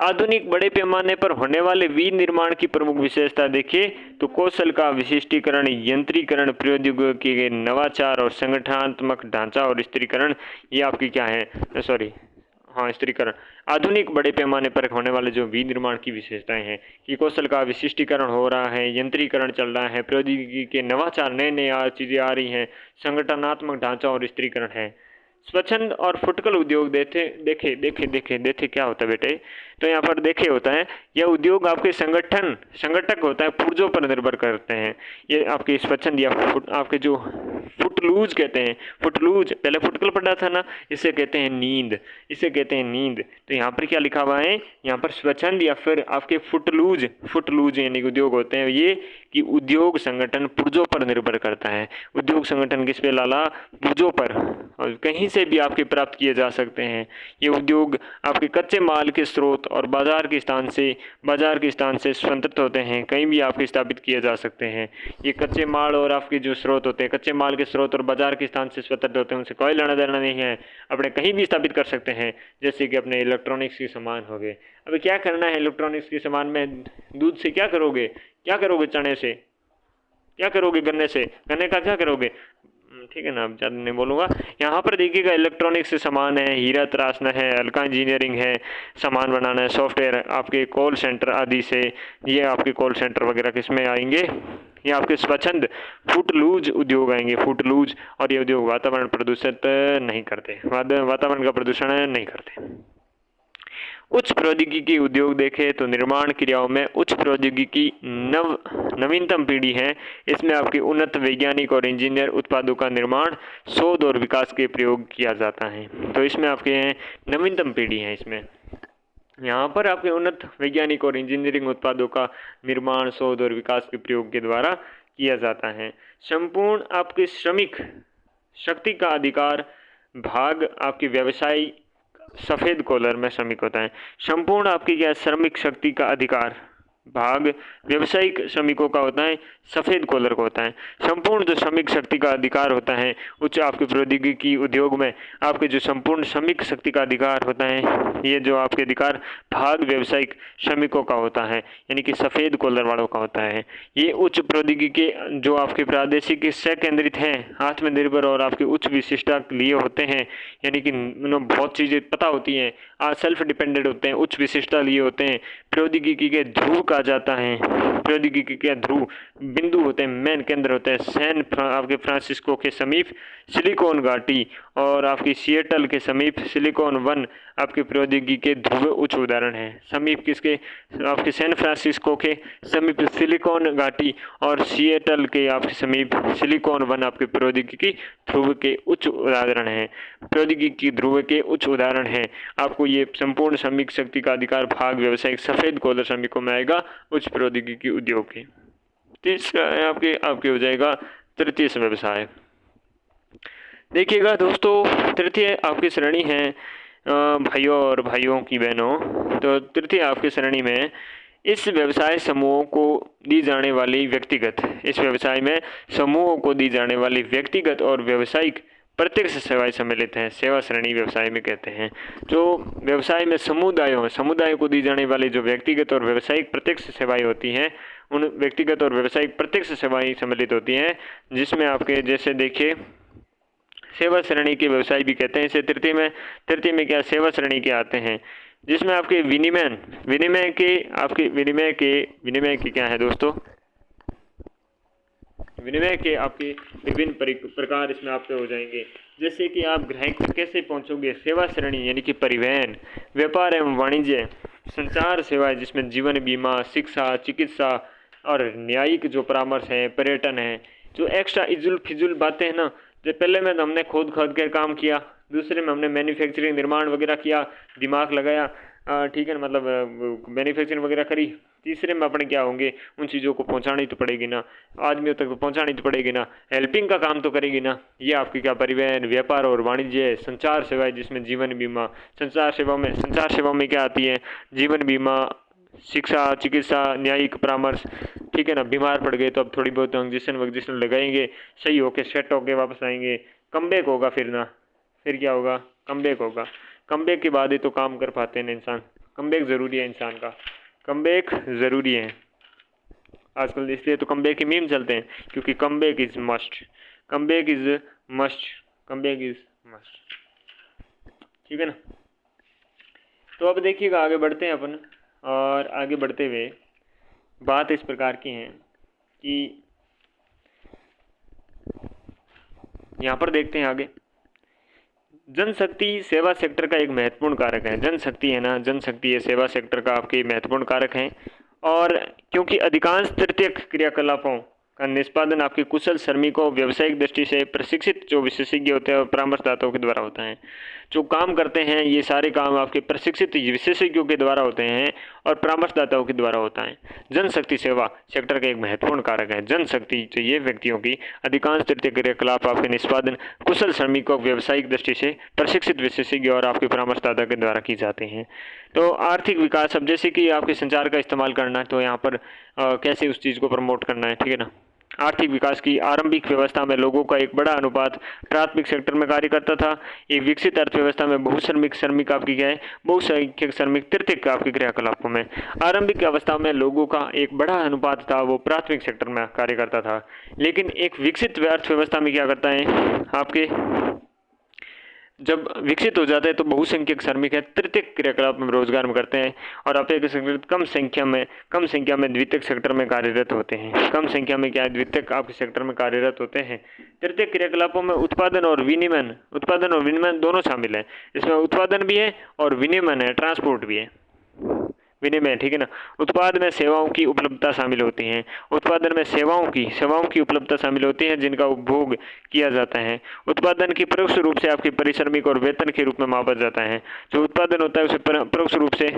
आधुनिक बड़े पैमाने पर होने वाले विनिर्माण की प्रमुख विशेषता देखिए तो कौशल का विशिष्टीकरण, यंत्रीकरण, प्रौद्योगिकी के नवाचार और संगठनात्मक ढांचा और स्थिरीकरण, ये आपकी क्या है, सॉरी हाँ स्थिरीकरण। आधुनिक बड़े पैमाने पर होने वाले जो विनिर्माण की विशेषताएं हैं कि कौशल का विशिष्टीकरण हो रहा है, यंत्रीकरण चल रहा है, प्रौद्योगिकी के नवाचार, नए नए चीज़ें आ रही हैं, संगठनात्मक ढांचा और स्थिरीकरण है। स्वच्छंद और फुटकल उद्योग देखे देखे देखे देखे देखे क्या होता है बेटे, तो यहाँ पर देखे होता है यह उद्योग आपके संगठक होता है, पुर्जों पर निर्भर करते हैं। ये आपके स्वच्छंद या आपके जो फुटलूज कहते हैं, फुटलूज पहले फुटकल पढ़ा था ना, इसे कहते हैं नींद, इसे कहते हैं नींद। तो यहाँ पर क्या लिखा हुआ है, यहाँ पर स्वच्छंद या फिर आपके फुटलूज, फुटलूज यानी उद्योग होते हैं ये कि उद्योग संगठन पुर्जों पर निर्भर करता है। उद्योग संगठन किस पे लाला, पुर्जों पर, और कहीं से भी आपके प्राप्त किए जा सकते हैं। ये उद्योग आपके कच्चे माल के स्रोत और बाजार के स्थान से स्वतंत्र होते हैं, कहीं भी आपके स्थापित किए जा सकते हैं। ये कच्चे माल और आपके जो स्रोत होते हैं, कच्चे माल के स्रोत और बाजार के स्थान से स्वतंत्र होते हैं, उनसे कोई लेना देना नहीं है, अपने कहीं भी स्थापित कर सकते हैं। जैसे कि अपने इलेक्ट्रॉनिक्स के सामान हो गए, अभी क्या करना है इलेक्ट्रॉनिक्स के सामान में, दूध से क्या करोगे, क्या करोगे, चने से क्या करोगे, गन्ने से, गन्ने का क्या करोगे, ठीक है ना, अब ज़्यादा नहीं बोलूँगा। यहाँ पर देखिएगा इलेक्ट्रॉनिक्स से सामान है, हीरा तराशना है, हल्का इंजीनियरिंग है, सामान बनाना है, सॉफ्टवेयर, आपके कॉल सेंटर आदि से, ये आपके कॉल सेंटर वगैरह किस में आएंगे, ये आपके स्वच्छंद फुटलूज उद्योग आएंगे, फुटलूज। और ये उद्योग वातावरण प्रदूषित नहीं करते, वातावरण का प्रदूषण नहीं करते। उच्च प्रौद्योगिकी उद्योग देखें तो निर्माण क्रियाओं में उच्च प्रौद्योगिकी नवीनतम पीढ़ी है। इसमें आपके उन्नत वैज्ञानिक और इंजीनियर उत्पादों का निर्माण, शोध और विकास के प्रयोग किया जाता है। तो इसमें आपके नवीनतम पीढ़ी है, इसमें यहाँ पर आपके उन्नत वैज्ञानिक और इंजीनियरिंग उत्पादों का निर्माण, शोध और विकास के प्रयोग के द्वारा किया जाता है। संपूर्ण आपके श्रमिक शक्ति का अधिकार भाग आपके व्यवसाय सफ़ेद कॉलर में श्रमिक होता है। संपूर्ण आपकी क्या श्रमिक शक्ति का अधिकार भाग व्यवसायिक श्रमिकों का होता है, सफ़ेद कॉलर का होता है। संपूर्ण जो श्रमिक शक्ति का अधिकार होता है उच्च आपके प्रौद्योगिकी उद्योग में, आपके जो संपूर्ण श्रमिक शक्ति का अधिकार होता है, ये जो आपके अधिकार भाग व्यवसायिक श्रमिकों का होता है, यानी कि सफ़ेद कॉलर वालों का होता है। ये उच्च प्रौद्योगिकी जो आपके प्रादेशिक से केंद्रित हैं, आत्मनिर्भर और आपकी उच्च विशिष्टता लिए होते हैं, यानी कि उन्हें बहुत चीज़ें पता होती हैं, सेल्फ डिपेंडेंट होते हैं, उच्च विशिष्टता लिए होते हैं। प्रौद्योगिकी के ध्रुव कहा जाता है, प्रौद्योगिकी के ध्रुव बिंदु होते हैं, मेन केंद्र होते हैं सैन आपके फ्रांसिस्को के समीप सिलिकॉन घाटी और आपकी सिएटल के समीप सिलिकॉन वन आपके प्रौद्योगिकी के ध्रुव उच्च उदाहरण है। समीप किसके, आपके सैन फ्रांसिस्को के समीप सिलिकॉन घाटी और सिएटल के आपके समीप सिलिकॉन वन आपके प्रौद्योगिकी ध्रुव के उच्च उदाहरण हैं। प्रौद्योगिकी ध्रुव के उच्च उदाहरण हैं। आपको ये संपूर्ण श्रमिक शक्ति का अधिकार भाग व्यवसायिक सफ़ेद कॉलर श्रमिकों में आएगा, उच्च प्रौद्योगिकी उद्योग के। तीसरा है आपके हो जाएगा तृतीय व्यवसाय। देखिएगा दोस्तों, तृतीय आपकी श्रेणी है भाइयों और भाइयों की बहनों, तो तृतीय आपकी श्रेणी में इस व्यवसाय समूहों को दी जाने वाली व्यक्तिगत, इस व्यवसाय में समूहों को दी जाने वाली व्यक्तिगत और व्यावसायिक प्रत्यक्ष सेवाएं सम्मिलित हैं, सेवा श्रेणी व्यवसाय में कहते हैं। जो व्यवसाय में समुदाय को दी जाने वाली जो व्यक्तिगत और व्यावसायिक प्रत्यक्ष सेवाएं होती हैं, उन व्यक्तिगत और व्यावसायिक प्रत्यक्ष सेवाएं सम्मिलित होती हैं, जिसमें आपके जैसे देखिए सेवा श्रेणी के व्यवसाय भी कहते हैं इसे। तृतीय में क्या सेवा श्रेणी के आते हैं, जिसमें आपके विनिमय के क्या है दोस्तों, विनिमय के आपके विभिन्न प्रकार इसमें आपके हो जाएंगे। जैसे कि आप ग्राहक तक कैसे पहुंचोगे, सेवा श्रेणी यानी कि परिवहन, व्यापार एवं वाणिज्य, संचार सेवाएं जिसमें जीवन बीमा, शिक्षा, चिकित्सा और न्यायिक जो परामर्श है, पर्यटन है, जो एक्स्ट्रा इजुल फिजुल बातें हैं ना, जो पहले में हमने खोद कर काम किया, दूसरे में हमने मैन्युफैक्चरिंग निर्माण वगैरह किया, दिमाग लगाया, ठीक है ना, मतलब मैन्युफैक्चरिंग वगैरह करी। तीसरे में अपने क्या होंगे, उन चीज़ों को पहुंचानी तो पड़ेगी ना, आदमियों तक तो पहुंचानी तो पड़ेगी ना, हेल्पिंग का काम तो करेगी ना। ये आपकी क्या परिवहन, व्यापार और वाणिज्य, संचार सेवाएं जिसमें जीवन बीमा, संचार सेवा में क्या आती है, जीवन बीमा, शिक्षा, चिकित्सा, न्यायिक परामर्श, ठीक है ना। बीमार पड़ गए तो अब थोड़ी बहुत इंजेक्शन वजेक्शन लगाएंगे, सही होके सेट होके वापस आएंगे। कमबैक होगा फिर ना, फिर क्या होगा, कमबैक होगा। कमबैक के बाद ही तो काम कर पाते हैं इंसान। कमबैक ज़रूरी है इंसान का, कमबैक ज़रूरी है आजकल, इसलिए तो कमबैक के मीम चलते हैं, क्योंकि comeback is must, comeback is must, comeback is must, ठीक है ना। तो अब देखिएगा, आगे बढ़ते हैं अपन, और आगे बढ़ते हुए बात इस प्रकार की है कि यहाँ पर देखते हैं आगे, जनशक्ति सेवा सेक्टर का एक महत्वपूर्ण कारक है। जनशक्ति है ना, जनशक्ति ये सेवा सेक्टर का आपके महत्वपूर्ण कारक है। और क्योंकि अधिकांश तृतीयक क्रियाकलापों का निष्पादन आपके कुशल श्रमिकों, व्यावसायिक दृष्टि से प्रशिक्षित जो विशेषज्ञ होते हैं और परामर्शदाताओं के द्वारा होता है। जो काम करते हैं ये सारे काम आपके प्रशिक्षित विशेषज्ञों के द्वारा होते हैं और परामर्शदाताओं के द्वारा होता है। जनशक्ति सेवा सेक्टर का एक महत्वपूर्ण कारक है। जनशक्ति चाहिए व्यक्तियों की अधिकांश तृतीय क्रियाकलाप आपके निष्पादन कुशल श्रमिकों, व्यावसायिक दृष्टि से प्रशिक्षित विशेषज्ञ और आपके परामर्शदाता के द्वारा की जाते हैं। तो आर्थिक विकास, अब जैसे कि आपके संचार का इस्तेमाल करना है, तो यहाँ पर कैसे उस चीज़ को प्रमोट करना है, ठीक है ना। आर्थिक विकास की आरंभिक व्यवस्था में लोगों का एक बड़ा अनुपात प्राथमिक सेक्टर में कार्य करता था। एक विकसित अर्थव्यवस्था में श्रमिक आपकी क्या है, बहुसंख्यक श्रमिक तृतीयक आपके क्रियाकलापों में आरंभिक अवस्था में लोगों का एक बड़ा अनुपात था, वो प्राथमिक सेक्टर में कार्य करता था। लेकिन एक विकसित अर्थव्यवस्था में क्या करता है, आपके जब विकसित हो जाता है तो बहुसंख्यक श्रमिक है तृतीयक क्रियाकलाप में रोजगार में करते हैं, और अपेक्षाकृत कम संख्या में द्वितीयक सेक्टर में कार्यरत होते हैं। कम संख्या में क्या है, द्वितीयक आपके सेक्टर में कार्यरत होते हैं। तृतीयक क्रियाकलापों में उत्पादन और विनिमय दोनों शामिल है। इसमें उत्पादन भी है और विनिमय है, ट्रांसपोर्ट भी है, विनिमय, ठीक है ना। उत्पाद में सेवाओं की उपलब्धता शामिल होती है। उत्पादन में सेवाओं की उपलब्धता शामिल होती है जिनका उपभोग किया जाता है। उत्पादन की परोक्ष रूप से आपकी परिश्रमिक और वेतन के रूप में मापा जाता है। जो उत्पादन होता है उसे परोक्ष रूप से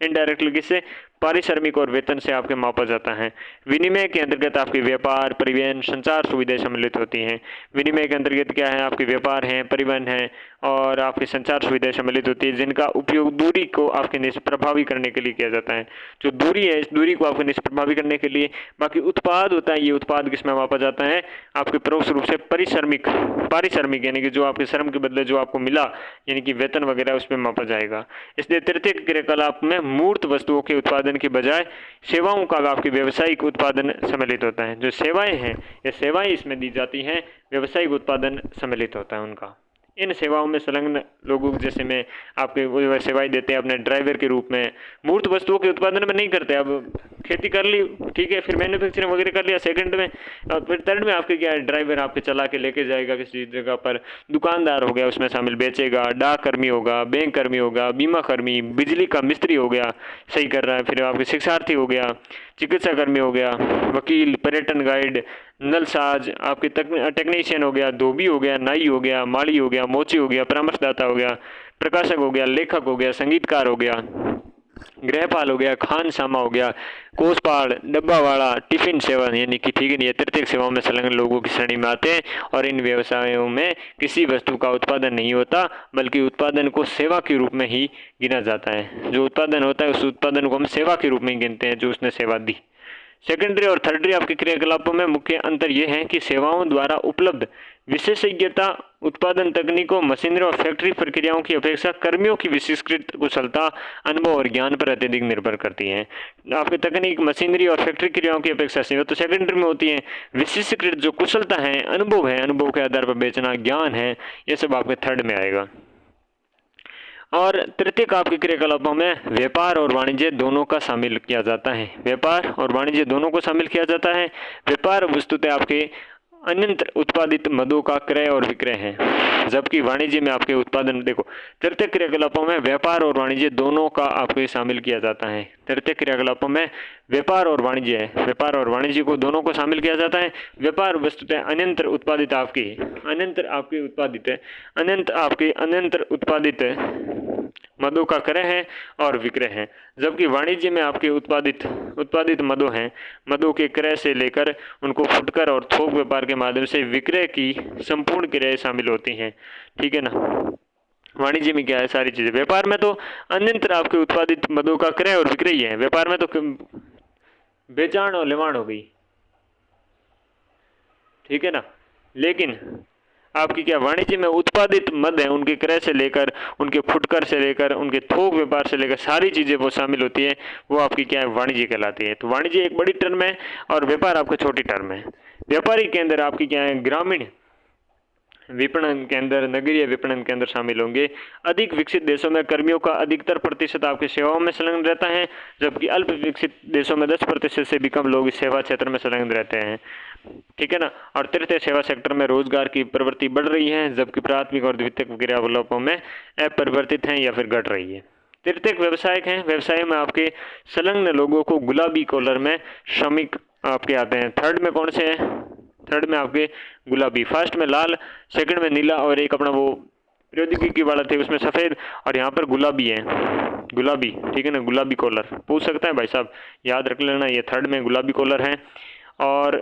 इनडायरेक्टली किससे, पारिश्रमिक और वेतन से आपके मापा जाता है। विनिमय के अंतर्गत आपके व्यापार, परिवहन, संचार सुविधाएं सम्मिलित होती हैं। विनिमय के अंतर्गत क्या है, आपके व्यापार है, परिवहन है और आपकी संचार सुविधाएं सम्मिलित होती है, जिनका उपयोग दूरी को आपके निष्प्रभावी करने के लिए किया जाता है। जो दूरी है, इस दूरी को आपके निष्प्रभावी करने के लिए। बाकी उत्पाद होता है, ये उत्पाद किस में मापा जाता है, आपके परोक्ष रूप से पारिश्रमिक यानी कि जो आपके श्रम के बदले जो आपको मिला, यानी कि वेतन वगैरह, उसमें मापा जाएगा। इसलिए तृतीय क्रियाकलाप में मूर्त वस्तुओं के उत्पादन के बजाय सेवाओं का आपके व्यावसायिक उत्पादन सम्मिलित होता है। जो सेवाएं हैं, ये सेवाएं इसमें दी जाती हैं, व्यावसायिक उत्पादन सम्मिलित होता है उनका। इन सेवाओं में संलग्न लोगों जैसे में आपके वो सेवाएं देते हैं अपने ड्राइवर के रूप में। मूर्त वस्तुओं के उत्पादन में नहीं करते, अब खेती कर ली, ठीक है, फिर मैन्युफैक्चरिंग वगैरह कर लिया सेकंड में, और फिर थर्ड में आपके क्या है, ड्राइवर आपके चला के लेके जाएगा किसी जगह पर। दुकानदार हो गया उसमें शामिल, बेचेगा, डाक कर्मी होगा, बैंक कर्मी होगा, बीमा कर्मी, बिजली का मिस्त्री हो गया, सही कर रहा है, फिर आपके शिक्षार्थी हो गया, चिकित्सा कर्मी हो गया, वकील, पर्यटन गाइड, नलसाज, आपके टेक्नीशियन हो गया, धोबी हो गया, नाई हो गया, माली हो गया, मोची हो गया, परामर्शदाता हो गया, प्रकाशक हो गया, लेखक हो गया, संगीतकार हो गया, गृहपाल हो गया, खान सामा हो गया, कोषपाल, डब्बा वाला, टिफिन सेवा, यानी कि ठीक है, ये तृतीयक सेवाओं में संलग्न लोगों की श्रेणी में आते हैं। और इन व्यवसायों में किसी वस्तु का उत्पादन नहीं होता, बल्कि उत्पादन को सेवा के रूप में ही गिना जाता है। जो उत्पादन होता है उस उत्पादन को हम सेवा के रूप में गिनते हैं, जो उसने सेवा दी। सेकेंडरी और थर्डरी आपके क्रियाकलापों में मुख्य अंतर यह है कि सेवाओं द्वारा उपलब्ध विशेषज्ञता, उत्पादन तकनीकों, मशीनरी और फैक्ट्री प्रक्रियाओं की अपेक्षा कर्मियों की विशिष्ट कुशलता, अनुभव और ज्ञान पर अत्यधिक निर्भर करती है। आपके तकनीक, मशीनरी और फैक्ट्री क्रियाओं की अपेक्षा सेवा तो सेकेंडरी में होती है। विशिष्ट जो कुशलता है, अनुभव के आधार पर बेचना, ज्ञान है, ये सब आपके थर्ड में आएगा। और तृतीयक आपके क्रियाकलापों में व्यापार और वाणिज्य दोनों का शामिल किया जाता है। व्यापार और वाणिज्य दोनों को शामिल किया जाता है। व्यापार वस्तुतः आपके अन्यंत्र उत्पादित मदों का क्रय और विक्रय है, जबकि वाणिज्य में आपके उत्पादन, देखो तृतीयक क्रियाकलापों में व्यापार और वाणिज्य दोनों का आपको शामिल किया जाता है। तृतीयक क्रियाकलापों में व्यापार और वाणिज्य है, व्यापार और वाणिज्य को दोनों को शामिल किया जाता है। व्यापार वस्तुतः अन्यंत्र उत्पादित मदों का क्रय है और विक्रय है। जबकि वाणिज्य में आपके उत्पादित मदों हैं, मदों के क्रय से लेकर उनको फुटकर और थोक व्यापार के माध्यम से विक्रय की संपूर्ण क्रियाएं शामिल होती हैं। ठीक है ना। वाणिज्य में क्या है, सारी चीजें। व्यापार में तो अन्यंत्र आपके उत्पादित मदों का क्रय और विक्रय है। व्यापार में तो बेचाण और लेवाण हो गई, ठीक है ना। लेकिन आपकी क्या, वाणिज्य में उत्पादित मद है, उनके क्रय से लेकर, उनके फुटकर से लेकर, उनके थोक व्यापार से लेकर सारी चीजें वो शामिल होती है, वो आपकी क्या है, वाणिज्य कहलाती है। तो वाणिज्य एक बड़ी टर्म है और व्यापार आपका छोटी टर्म है। व्यापारी के अंदर आपकी क्या है, ग्रामीण विपणन के अंदर, नगरीय विपणन के अंदर शामिल होंगे। अधिक विकसित देशों में कर्मियों का अधिकतर प्रतिशत आपकी सेवाओं में संलग्न रहता है, जबकि अल्प विकसित देशों में 10% से भी कम लोग इस सेवा क्षेत्र में संलग्न रहते हैं। ठीक है ना। और तृतीय सेवा सेक्टर में रोजगार की प्रवृत्ति बढ़ रही है, जबकि प्राथमिक और द्वितीयक क्रियाकलापों में अपरिवर्तित है या फिर घट रही है। तृतीयक व्यवसायिक हैं, व्यवसाय में आपके संलग्न लोगों को गुलाबी कॉलर में श्रमिक आपके आते हैं। थर्ड में कौन से हैं, थर्ड में आपके गुलाबी, फर्स्ट में लाल, सेकंड में नीला, और एक अपना वो प्रौद्योगिकी वाला थे उसमें सफ़ेद, और यहाँ पर गुलाबी है, गुलाबी। ठीक है ना, गुलाबी कॉलर पूछ सकता है भाई साहब, याद रख लेना, ये थर्ड में गुलाबी कॉलर है। और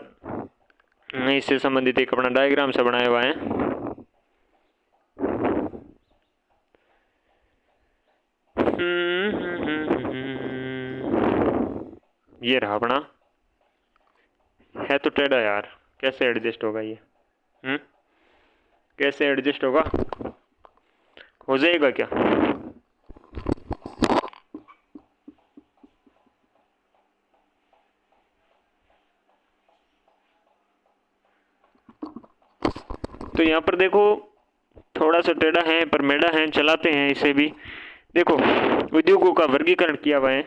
इससे संबंधित एक अपना डायग्राम से बनाया हुआ है। ये रहा अपना, है तो टेढ़ा यार, कैसे एडजस्ट होगा ये, कैसे एडजस्ट होगा, हो जाएगा क्या? तो यहाँ पर देखो थोड़ा सा टेढ़ा है पर मेढ़ा है, चलाते हैं इसे भी। देखो उद्योगों का वर्गीकरण किया हुआ है,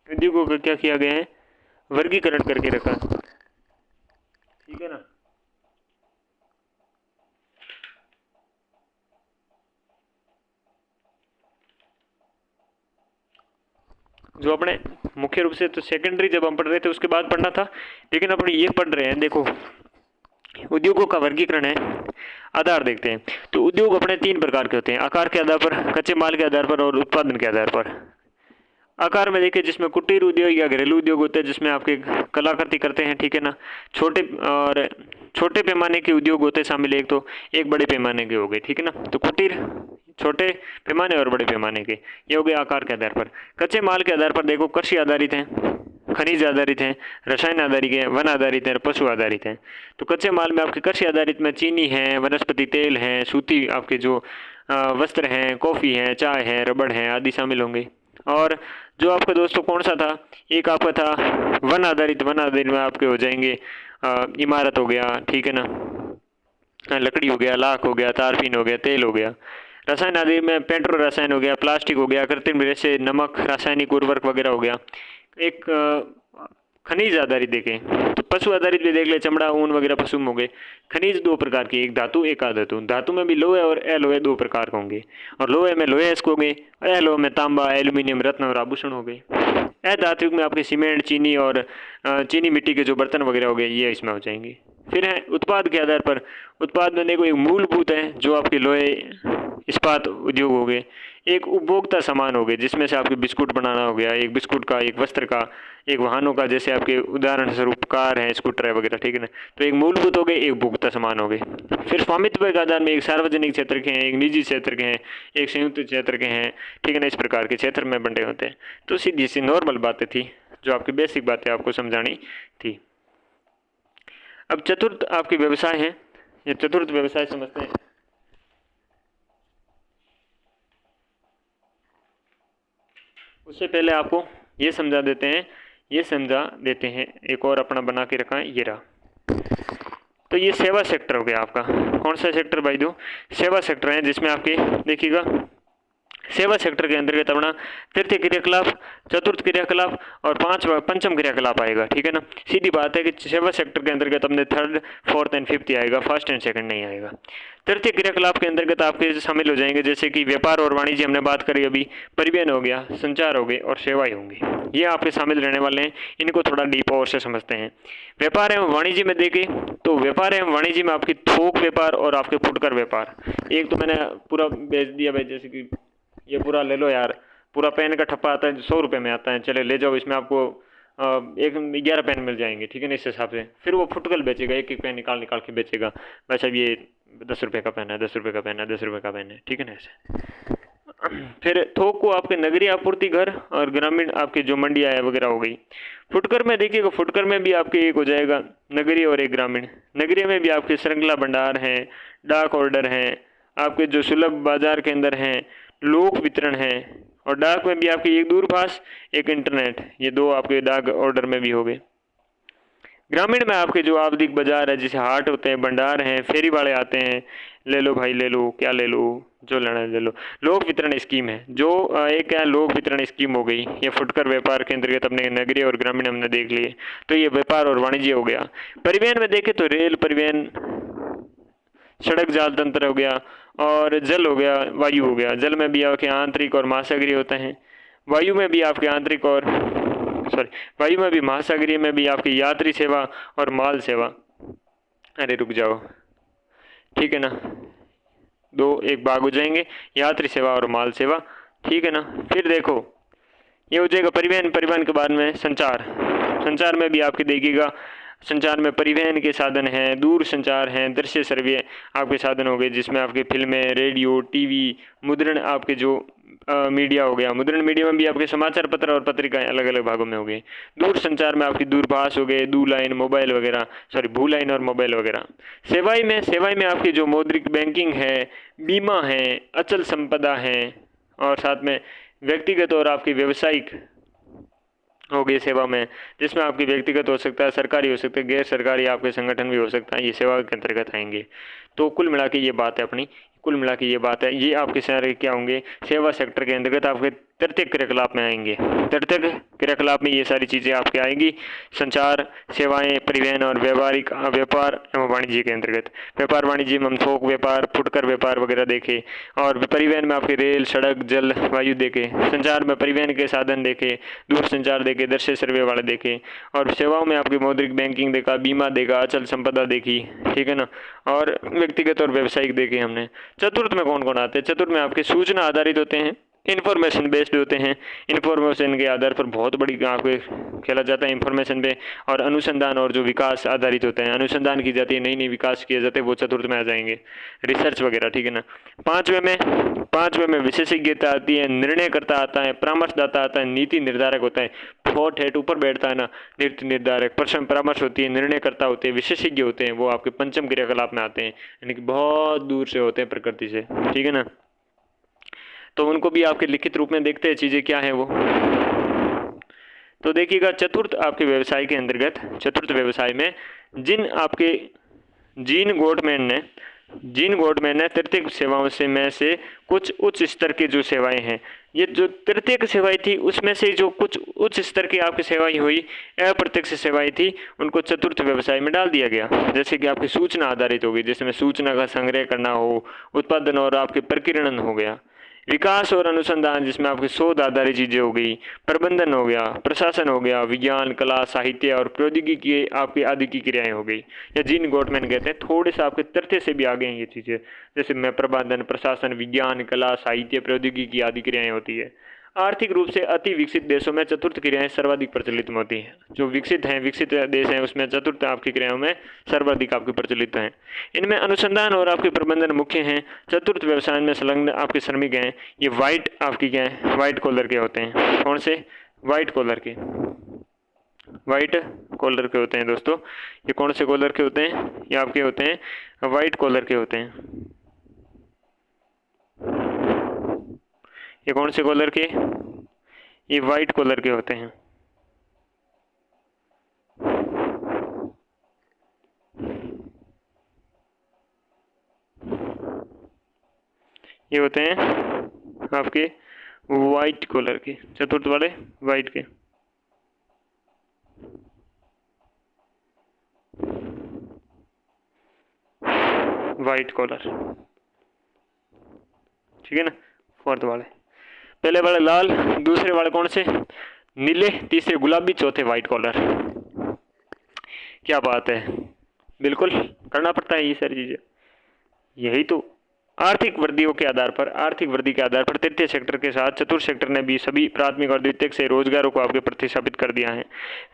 उद्योगों का क्या किया गया है, वर्गीकरण करके रखा। ठीक है ना। जो अपने मुख्य रूप से तो सेकेंडरी जब हम पढ़ रहे थे उसके बाद पढ़ना था, लेकिन अपने ये पढ़ रहे हैं। देखो उद्योगों का वर्गीकरण है, आधार देखते हैं। तो उद्योग अपने 3 प्रकार के होते हैं, आकार के आधार पर, कच्चे माल के आधार पर और उत्पादन के आधार पर। आकार में देखिए जिसमें कुटीर उद्योग या घरेलू उद्योग होते हैं, जिसमें आपके कलाकृति करते हैं। ठीक है ना। छोटे पैमाने के उद्योग होते हैं शामिल, एक तो एक बड़े पैमाने के हो गए। ठीक है ना। तो कुटीर छोटे पैमाने और बड़े पैमाने के, ये हो गए आकार के आधार पर। कच्चे माल के आधार पर देखो कृषि आधारित हैं, खनिज आधारित हैं, रसायन आधारित हैं, वन आधारित हैं, पशु आधारित हैं। तो कच्चे माल में आपके कृषि आधारित में चीनी है, वनस्पति तेल है, सूती आपके जो वस्त्र हैं, कॉफ़ी है, चाय है, रबड़ है आदि शामिल होंगे। और जो आपका दोस्तों कौन सा था, एक आपका था वन आधारित। वन आधारित में आपके हो जाएंगे इमारत हो गया, ठीक है ना, लकड़ी हो गया, लाख हो गया, तारपीन हो गया, तेल हो गया। रसायन आधारित में पेट्रो रसायन हो गया, प्लास्टिक हो गया, कृत्रिम रेशे, नमक, रासायनिक उर्वरक वगैरह हो गया। एक खनिज आधारित देखें तो पशु आधारित भी देख ले, चमड़ा, ऊन वगैरह पशु हो गए। खनिज 2 प्रकार के, एक धातु एक अधातु। धातु में भी लोहे और अलोहे 2 प्रकार के होंगे, और लोहे में लोहे हो गए, अलोहे में तांबा, एल्यूमिनियम, रत्न और आभूषण हो गए। अधात्विक में आपके सीमेंट, चीनी और चीनी मिट्टी के जो बर्तन वगैरह हो गए, ये इसमें हो जाएंगे। फिर है उत्पाद के आधार पर। उत्पाद में देखो एक मूलभूत है जो आपके लोहे इस्पात उद्योग हो गए, एक उपभोक्ता सामान हो गए जिसमें से आपके बिस्कुट बनाना हो गया, एक बिस्कुट का, एक वस्त्र का, एक वाहनों का, जैसे आपके उदाहरण स्वरूप कार है, स्कूटर है वगैरह। ठीक है ना। तो एक मूलभूत हो गए, एक उपभोक्ता सामान हो गए। फिर स्वामित्व के आधार में एक सार्वजनिक क्षेत्र के हैं, एक निजी क्षेत्र के हैं, एक संयुक्त क्षेत्र के हैं। ठीक है ना। इस प्रकार के क्षेत्र में बंटे होते हैं। तो सीधी सी नॉर्मल बातें थी जो आपकी बेसिक बातें आपको समझानी थी। अब चतुर्थ आपके व्यवसाय हैं, ये चतुर्थ व्यवसाय समझते हैं। उससे पहले आपको ये समझा देते हैं, एक और अपना बना के रखा है, ये रहा। तो ये सेवा सेक्टर हो गया आपका। कौन सा सेक्टर भाई? दो सेवा सेक्टर है, जिसमें आपके देखिएगा सेवा सेक्टर के अंतर्गत अपना तृतीय क्रियाकलाप, चतुर्थ क्रियाकलाप और पंचम क्रियाकलाप आएगा। ठीक है ना। सीधी बात है कि सेवा सेक्टर के अंतर्गत अपने थर्ड, फोर्थ एंड फिफ्थ आएगा, फर्स्ट एंड सेकंड नहीं आएगा। तृतीय क्रियाकलाप के अंतर्गत आपके शामिल हो जाएंगे जैसे कि व्यापार और वाणिज्य, हमने बात करी अभी, परिवहन हो गया, संचार हो गए और सेवाएं होंगी, ये आपके शामिल रहने वाले हैं। इनको थोड़ा डीप और से समझते हैं। व्यापार एवं वाणिज्य में देखें तो व्यापार एवं वाणिज्य में आपकी थोक व्यापार और आपके फुटकर व्यापार, एक तो मैंने पूरा भेज दिया भाई, जैसे कि ये पूरा ले लो यार, पूरा पेन का ठप्पा आता है 100 रुपये में आता है, चले ले जाओ, इसमें आपको एक 11 पेन मिल जाएंगे, ठीक है ना, इस हिसाब से। फिर वो फुटकल बेचेगा, एक एक पेन निकाल निकाल के बेचेगा, भाई साहब ये 10 रुपये का पेन है, 10 रुपये का पेन है, 10 रुपये का पेन है, ठीक है ना, ऐसे। फिर थोक को आपके नगरीय आपूर्ति घर और ग्रामीण आपकी जो मंडियाँ है वगैरह हो गई। फुटकर में देखिएगा, फुटकर में भी आपके एक हो जाएगा नगरीय और एक ग्रामीण। नगरीय में भी आपके श्रृंखला भंडार हैं, डाक ऑर्डर हैं, आपके जो सुलभ बाजार के अंदर हैं, लोक वितरण है, और डाक में भी आपकी एक दूरभाष एक इंटरनेट, ये दो आपके डाक ऑर्डर में भी हो गए। ग्रामीण में आपके जो आवधिक बाजार है, जैसे हाट होते हैं, भंडार हैं, फेरी वाले आते हैं, ले लो भाई ले लो, क्या ले लो, जो लेना है ले लो। लोक वितरण स्कीम है, जो एक क्या लोक वितरण स्कीम हो गई, ये फुटकर व्यापार के अंतर्गत अपने नगरीय और ग्रामीण हमने देख लिए, तो ये व्यापार और वाणिज्य हो गया। परिवहन में देखें तो रेल परिवहन, सड़क जाल तंत्र हो गया, और जल हो गया, वायु हो गया। जल में भी आपके आंतरिक और महासागरीय होते हैं, वायु में भी आपके आंतरिक और वायु में भी महासागरीय में भी आपकी यात्री सेवा और माल सेवा। अरे रुक जाओ, ठीक है ना, दो एक भाग हो जाएंगे, यात्री सेवा और माल सेवा, ठीक है ना। फिर देखो ये हो जाएगा परिवहन। परिवहन के बाद में संचार, संचार में भी आपके देखिएगा, संचार में परिवहन के साधन हैं, दूर संचार हैं, दृश्य श्रव्य आपके साधन हो गए, जिसमें आपके फिल्में, रेडियो, टीवी, मुद्रण आपके जो मीडिया हो गया। मुद्रण मीडिया में भी आपके समाचार पत्र और पत्रिकाएं अलग अलग भागों में हो गए। दूर संचार में आपकी दूरभाष हो गए, दू लाइन मोबाइल वगैरह, भू लाइन और मोबाइल वगैरह। सेवाई में आपकी जो मौद्रिक बैंकिंग है, बीमा है, अचल संपदा है, और साथ में व्यक्तिगत और आपकी व्यावसायिक हो गई सेवा में, जिसमें आपकी व्यक्तिगत हो सकता है, सरकारी हो सकता है, गैर सरकारी आपके संगठन भी हो सकता है, ये सेवा के अंतर्गत आएंगे। तो कुल मिला के ये बात है अपनी, कुल मिला के ये बात है, ये आपके सारे क्या होंगे, सेवा सेक्टर के अंतर्गत आपके तृतीय क्रियाकलाप में आएंगे। तृतीय क्रियाकलाप में ये सारी चीज़ें आपके आएंगी, संचार, सेवाएं, परिवहन और व्यावहारिक व्यापार एवं वाणिज्य के अंतर्गत। व्यापार वाणिज्य में हम थोक व्यापार, फुटकर व्यापार वगैरह देखे, और परिवहन में आपके रेल, सड़क, जल, वायु देखे। संचार में परिवहन के साधन देखे, दूर संचार देखे, दृश्य सर्वे वाले देखे, और सेवाओं में आपकी मौद्रिक बैंकिंग देखा, बीमा देखा, अचल संपदा देखी, ठीक है ना, और व्यक्तिगत और व्यावसायिक देखे हमने। चतुर्थ में कौन कौन आते हैं? चतुर्थ में आपके सूचना आधारित होते हैं, इन्फॉर्मेशन बेस्ड होते हैं। इन्फॉर्मेशन के आधार पर बहुत बड़ी आपके खेला जाता है इन्फॉर्मेशन पे, और अनुसंधान और जो विकास आधारित होते हैं, अनुसंधान की जाती है, नई नई विकास किए जाते हैं, वो चतुर्थ में आ जाएंगे, रिसर्च वगैरह, ठीक है ना। पाँचवें में विशेषज्ञता आती है, निर्णयकर्ता आता है, परामर्शदाता आता है, नीति निर्धारक होता है, फोर्थ हेड ऊपर बैठता है ना, नीति निर्धारक, प्रश्न परामर्श होती है, निर्णयकर्ता होते हैं, विशेषज्ञ होते हैं, वो आपके पंचम क्रियाकलाप में आते हैं, यानी कि बहुत दूर से होते हैं प्रकृति से, ठीक है ना। तो उनको भी आपके लिखित रूप में देखते हैं चीज़ें क्या है वो। तो देखिएगा चतुर्थ आपके व्यवसाय के अंतर्गत, चतुर्थ व्यवसाय में जीन गोल्डमैन ने तृतीयक सेवाओं में से कुछ उच्च स्तर की जो सेवाएं हैं, ये जो तृतीयक सेवाएं थी उसमें से जो कुछ उच्च स्तर की आपकी सेवाएं हुई, अप्रत्यक्ष सेवाएं थी, उनको चतुर्थ व्यवसाय में डाल दिया गया। जैसे कि आपकी सूचना आधारित होगी, जिसमें सूचना का संग्रह करना हो, उत्पादन और आपके प्रकीर्णन हो गया। विकास और अनुसंधान, जिसमें आपकी शोध आधारित चीज़ें हो गई, प्रबंधन हो गया, प्रशासन हो गया, विज्ञान, कला, साहित्य और प्रौद्योगिकी आपकी आदि की क्रियाएं हो गई, या जीन गोल्डमैन कहते हैं। थोड़े से आपके तथ्य से भी आगे हैं ये चीज़ें, जैसे में प्रबंधन, प्रशासन, विज्ञान, कला, साहित्य, प्रौद्योगिकी आदि क्रियाएं होती है। आर्थिक रूप से अति विकसित देशों में चतुर्थ क्रियाएं सर्वाधिक प्रचलित में होती हैं। जो विकसित देश हैं उसमें चतुर्थ आपकी क्रियाओं में सर्वाधिक आपकी प्रचलित हैं। इनमें अनुसंधान और आपके प्रबंधन मुख्य हैं। चतुर्थ व्यवसाय में संलग्न आपके श्रमिक हैं, ये वाइट आपकी क्या है, वाइट कॉलर के होते हैं। कौन से? वाइट कॉलर के होते हैं दोस्तों। ये कौन से कॉलर के होते हैं? ये आपके होते हैं वाइट कॉलर के होते हैं। ये कौन से कॉलर के? ये वाइट कॉलर के होते हैं। ये होते हैं आपके वाइट कॉलर के, चतुर्थ वाले वाइट के। वाइट कॉलर, ठीक है ना। फोर्थ वाले, पहले वाले लाल, दूसरे वाले कौन से? नीले, तीसरे गुलाबी, चौथे वाइट कॉलर। क्या बात है, बिल्कुल करना पड़ता है ये सारी चीज़ें, यही तो आर्थिक वृद्धि के आधार पर तृतीय सेक्टर के साथ चतुर्थ सेक्टर ने भी सभी प्राथमिक और द्वितीयक से रोजगारों को आपके प्रतिस्थापित कर दिया है।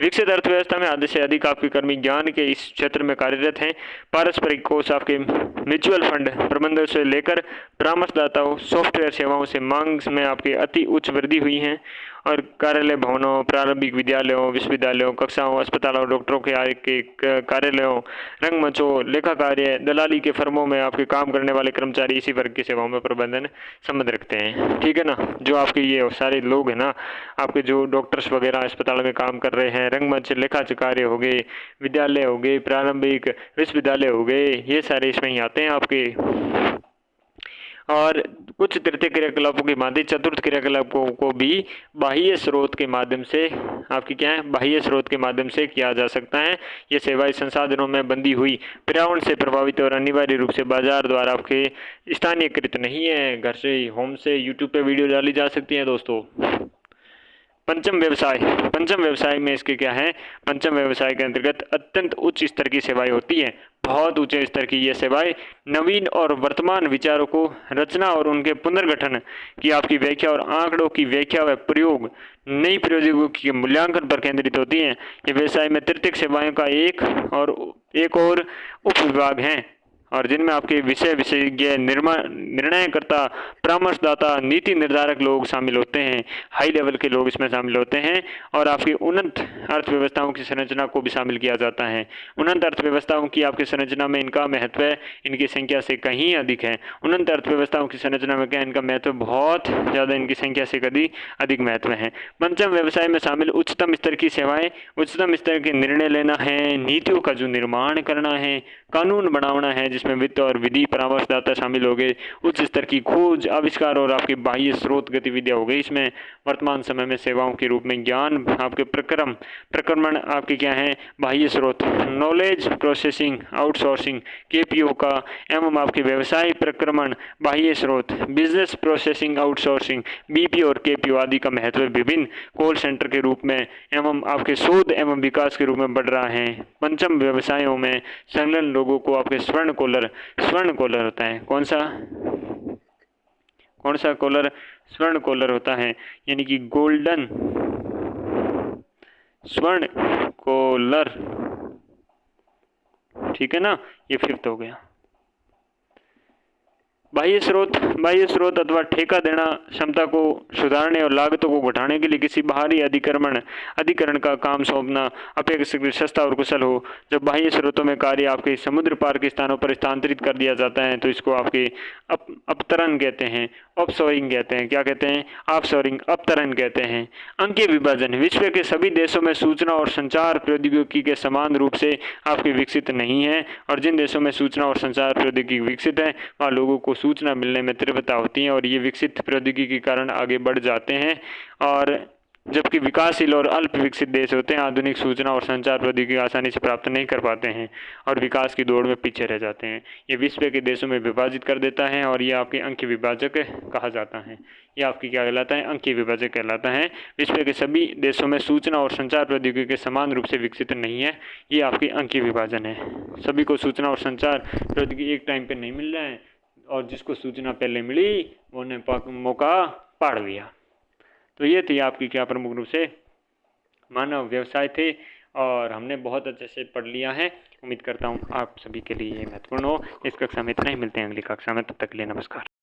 विकसित अर्थव्यवस्था में आधे से अधिक आपके कर्मी ज्ञान के इस क्षेत्र में कार्यरत हैं। पारस्परिक कोष आपके म्यूचुअल फंड प्रबंधन से लेकर परामर्शदाताओं सॉफ्टवेयर सेवाओं से मांग में आपकी अति उच्च वृद्धि हुई है। और कार्यालय भवनों, प्रारंभिक विद्यालयों, विश्वविद्यालयों, कक्षाओं, अस्पतालों, डॉक्टरों के कार्यालयों, रंगमंचों, लेखा कार्य, दलाली के फर्मों में आपके काम करने वाले कर्मचारी इसी वर्ग की सेवाओं में प्रबंधन संबंध रखते हैं। ठीक है ना, जो आपके ये सारे लोग हैं ना, आपके जो डॉक्टर्स वगैरह अस्पताल में काम कर रहे हैं, रंगमंच, लेखा कार्य हो गए, विद्यालय हो गए, प्रारंभिक विश्वविद्यालय हो गए, ये सारे इसमें ही आते हैं आपके। और कुछ तृतीय क्रियाकलापों के माध्यम चतुर्थ क्रियाकलापों को भी बाह्य स्रोत के माध्यम से आपकी क्या है, बाह्य स्रोत के माध्यम से किया जा सकता है। ये सेवाएं संसाधनों में बंधी हुई, पर्यावरण से प्रभावित और अनिवार्य रूप से बाजार द्वारा आपके स्थानीयकृत नहीं है। घर से ही, होम से यूट्यूब पे वीडियो डाली जा सकती है दोस्तों। पंचम व्यवसाय में इसके क्या है, पंचम व्यवसाय के अंतर्गत अत्यंत उच्च स्तर की सेवाएं होती हैं। बहुत ऊंचे स्तर की ये सेवाएं नवीन और वर्तमान विचारों को रचना और उनके पुनर्गठन की आपकी व्याख्या और आंकड़ों की व्याख्या व प्रयोग, नई प्रौद्योगिकी के मूल्यांकन पर केंद्रित होती हैं। ये व्यवसाय में तृतीयक सेवाओं का एक और उप विभाग हैं और जिनमें आपके विशेषज्ञ, निर्णयकर्ता, परामर्शदाता, नीति निर्धारक लोग शामिल होते हैं। हाई लेवल के लोग इसमें शामिल होते हैं और आपकी उन्नत अर्थव्यवस्थाओं की संरचना को भी शामिल किया जाता है। उन्नत अर्थव्यवस्थाओं की आपकी संरचना में इनका महत्व इनकी संख्या से कहीं अधिक है। उन्नत अर्थव्यवस्थाओं की संरचना में क्या इनका महत्व बहुत ज़्यादा, इनकी संख्या से कभी अधिक महत्व है। पंचम व्यवसाय में शामिल उच्चतम स्तर की सेवाएं, उच्चतम स्तर के निर्णय लेना है, नीतियों का जो निर्माण करना है, कानून बनाना है जिसमें वित्त और विधि परामर्शदाता शामिल हो गए, उच्च स्तर की खोज, आविष्कार और आपकी बाह्य स्रोत गतिविधियां हो गई। इसमें वर्तमान समय में सेवाओं के रूप में ज्ञान आपके प्रक्रमण आपके क्या है, बाह्य स्रोत, नॉलेज प्रोसेसिंग आउटसोर्सिंग केपीओ का एवं आपके व्यवसाय प्रक्रमण बाह्य स्रोत, बिजनेस प्रोसेसिंग आउटसोर्सिंग बीपीओ और केपीओ आदि का महत्व विभिन्न कॉल सेंटर के रूप में एवं आपके शोध एवं विकास के रूप में बढ़ रहा है। पंचम व्यवसायों में संलग्न लोगों को आपके स्वर्ण कॉलर होता है। कौन सा कॉलर? स्वर्ण कॉलर होता है, यानी कि गोल्डन स्वर्ण कॉलर। ठीक है ना, ये फिफ्थ हो गया। बाह्य स्रोत अथवा ठेका देना क्षमता को सुधारने और लागतों को घटाने के लिए किसी बाहरी अधिकरण का काम सौंपना अपेक्षाकृत सस्ता और कुशल हो। जब बाह्य स्रोतों में कार्य आपके समुद्र पार के स्थानों पर स्थानांतरित कर दिया जाता है तो इसको आपके अपतरण कहते हैं, ऑफशोरिंग कहते हैं। क्या कहते हैं? ऑफशोरिंग, अपतरण कहते हैं। अंकीय विभाजन, विश्व के सभी देशों में सूचना और संचार प्रौद्योगिकी के समान रूप से आपके विकसित नहीं है और जिन देशों में सूचना और संचार प्रौद्योगिकी विकसित है वहाँ लोगों को सूचना मिलने में तीव्रता होती है और ये विकसित प्रौद्योगिकी के कारण आगे बढ़ जाते हैं। और जबकि विकासशील और अल्प विकसित देश होते हैं आधुनिक सूचना और संचार प्रौद्योगिकी आसानी से प्राप्त नहीं कर पाते हैं और विकास की दौड़ में पीछे रह जाते हैं। ये विश्व के देशों में विभाजित कर देता है और ये आपके अंकीय विभाजक कहा जाता है। ये आपकी क्या कहलाता है? अंकीय विभाजक कहलाता है। विश्व के सभी देशों में सूचना और संचार प्रौद्योगिकी के समान रूप से विकसित नहीं है, ये आपकी अंकीय विभाजन है। सभी को सूचना और संचार प्रौद्योगिकी एक टाइम पर नहीं मिल रहा है और जिसको सूचना पहले मिली वो ने मौका पाड़ लिया। तो ये थी आपकी क्या प्रमुख रूप से मानव व्यवसाय थे और हमने बहुत अच्छे से पढ़ लिया है। उम्मीद करता हूँ आप सभी के लिए ये महत्वपूर्ण हो। इस कक्षा में इतना ही, मिलते हैं अगली कक्षा में, तब तक के लिए नमस्कार।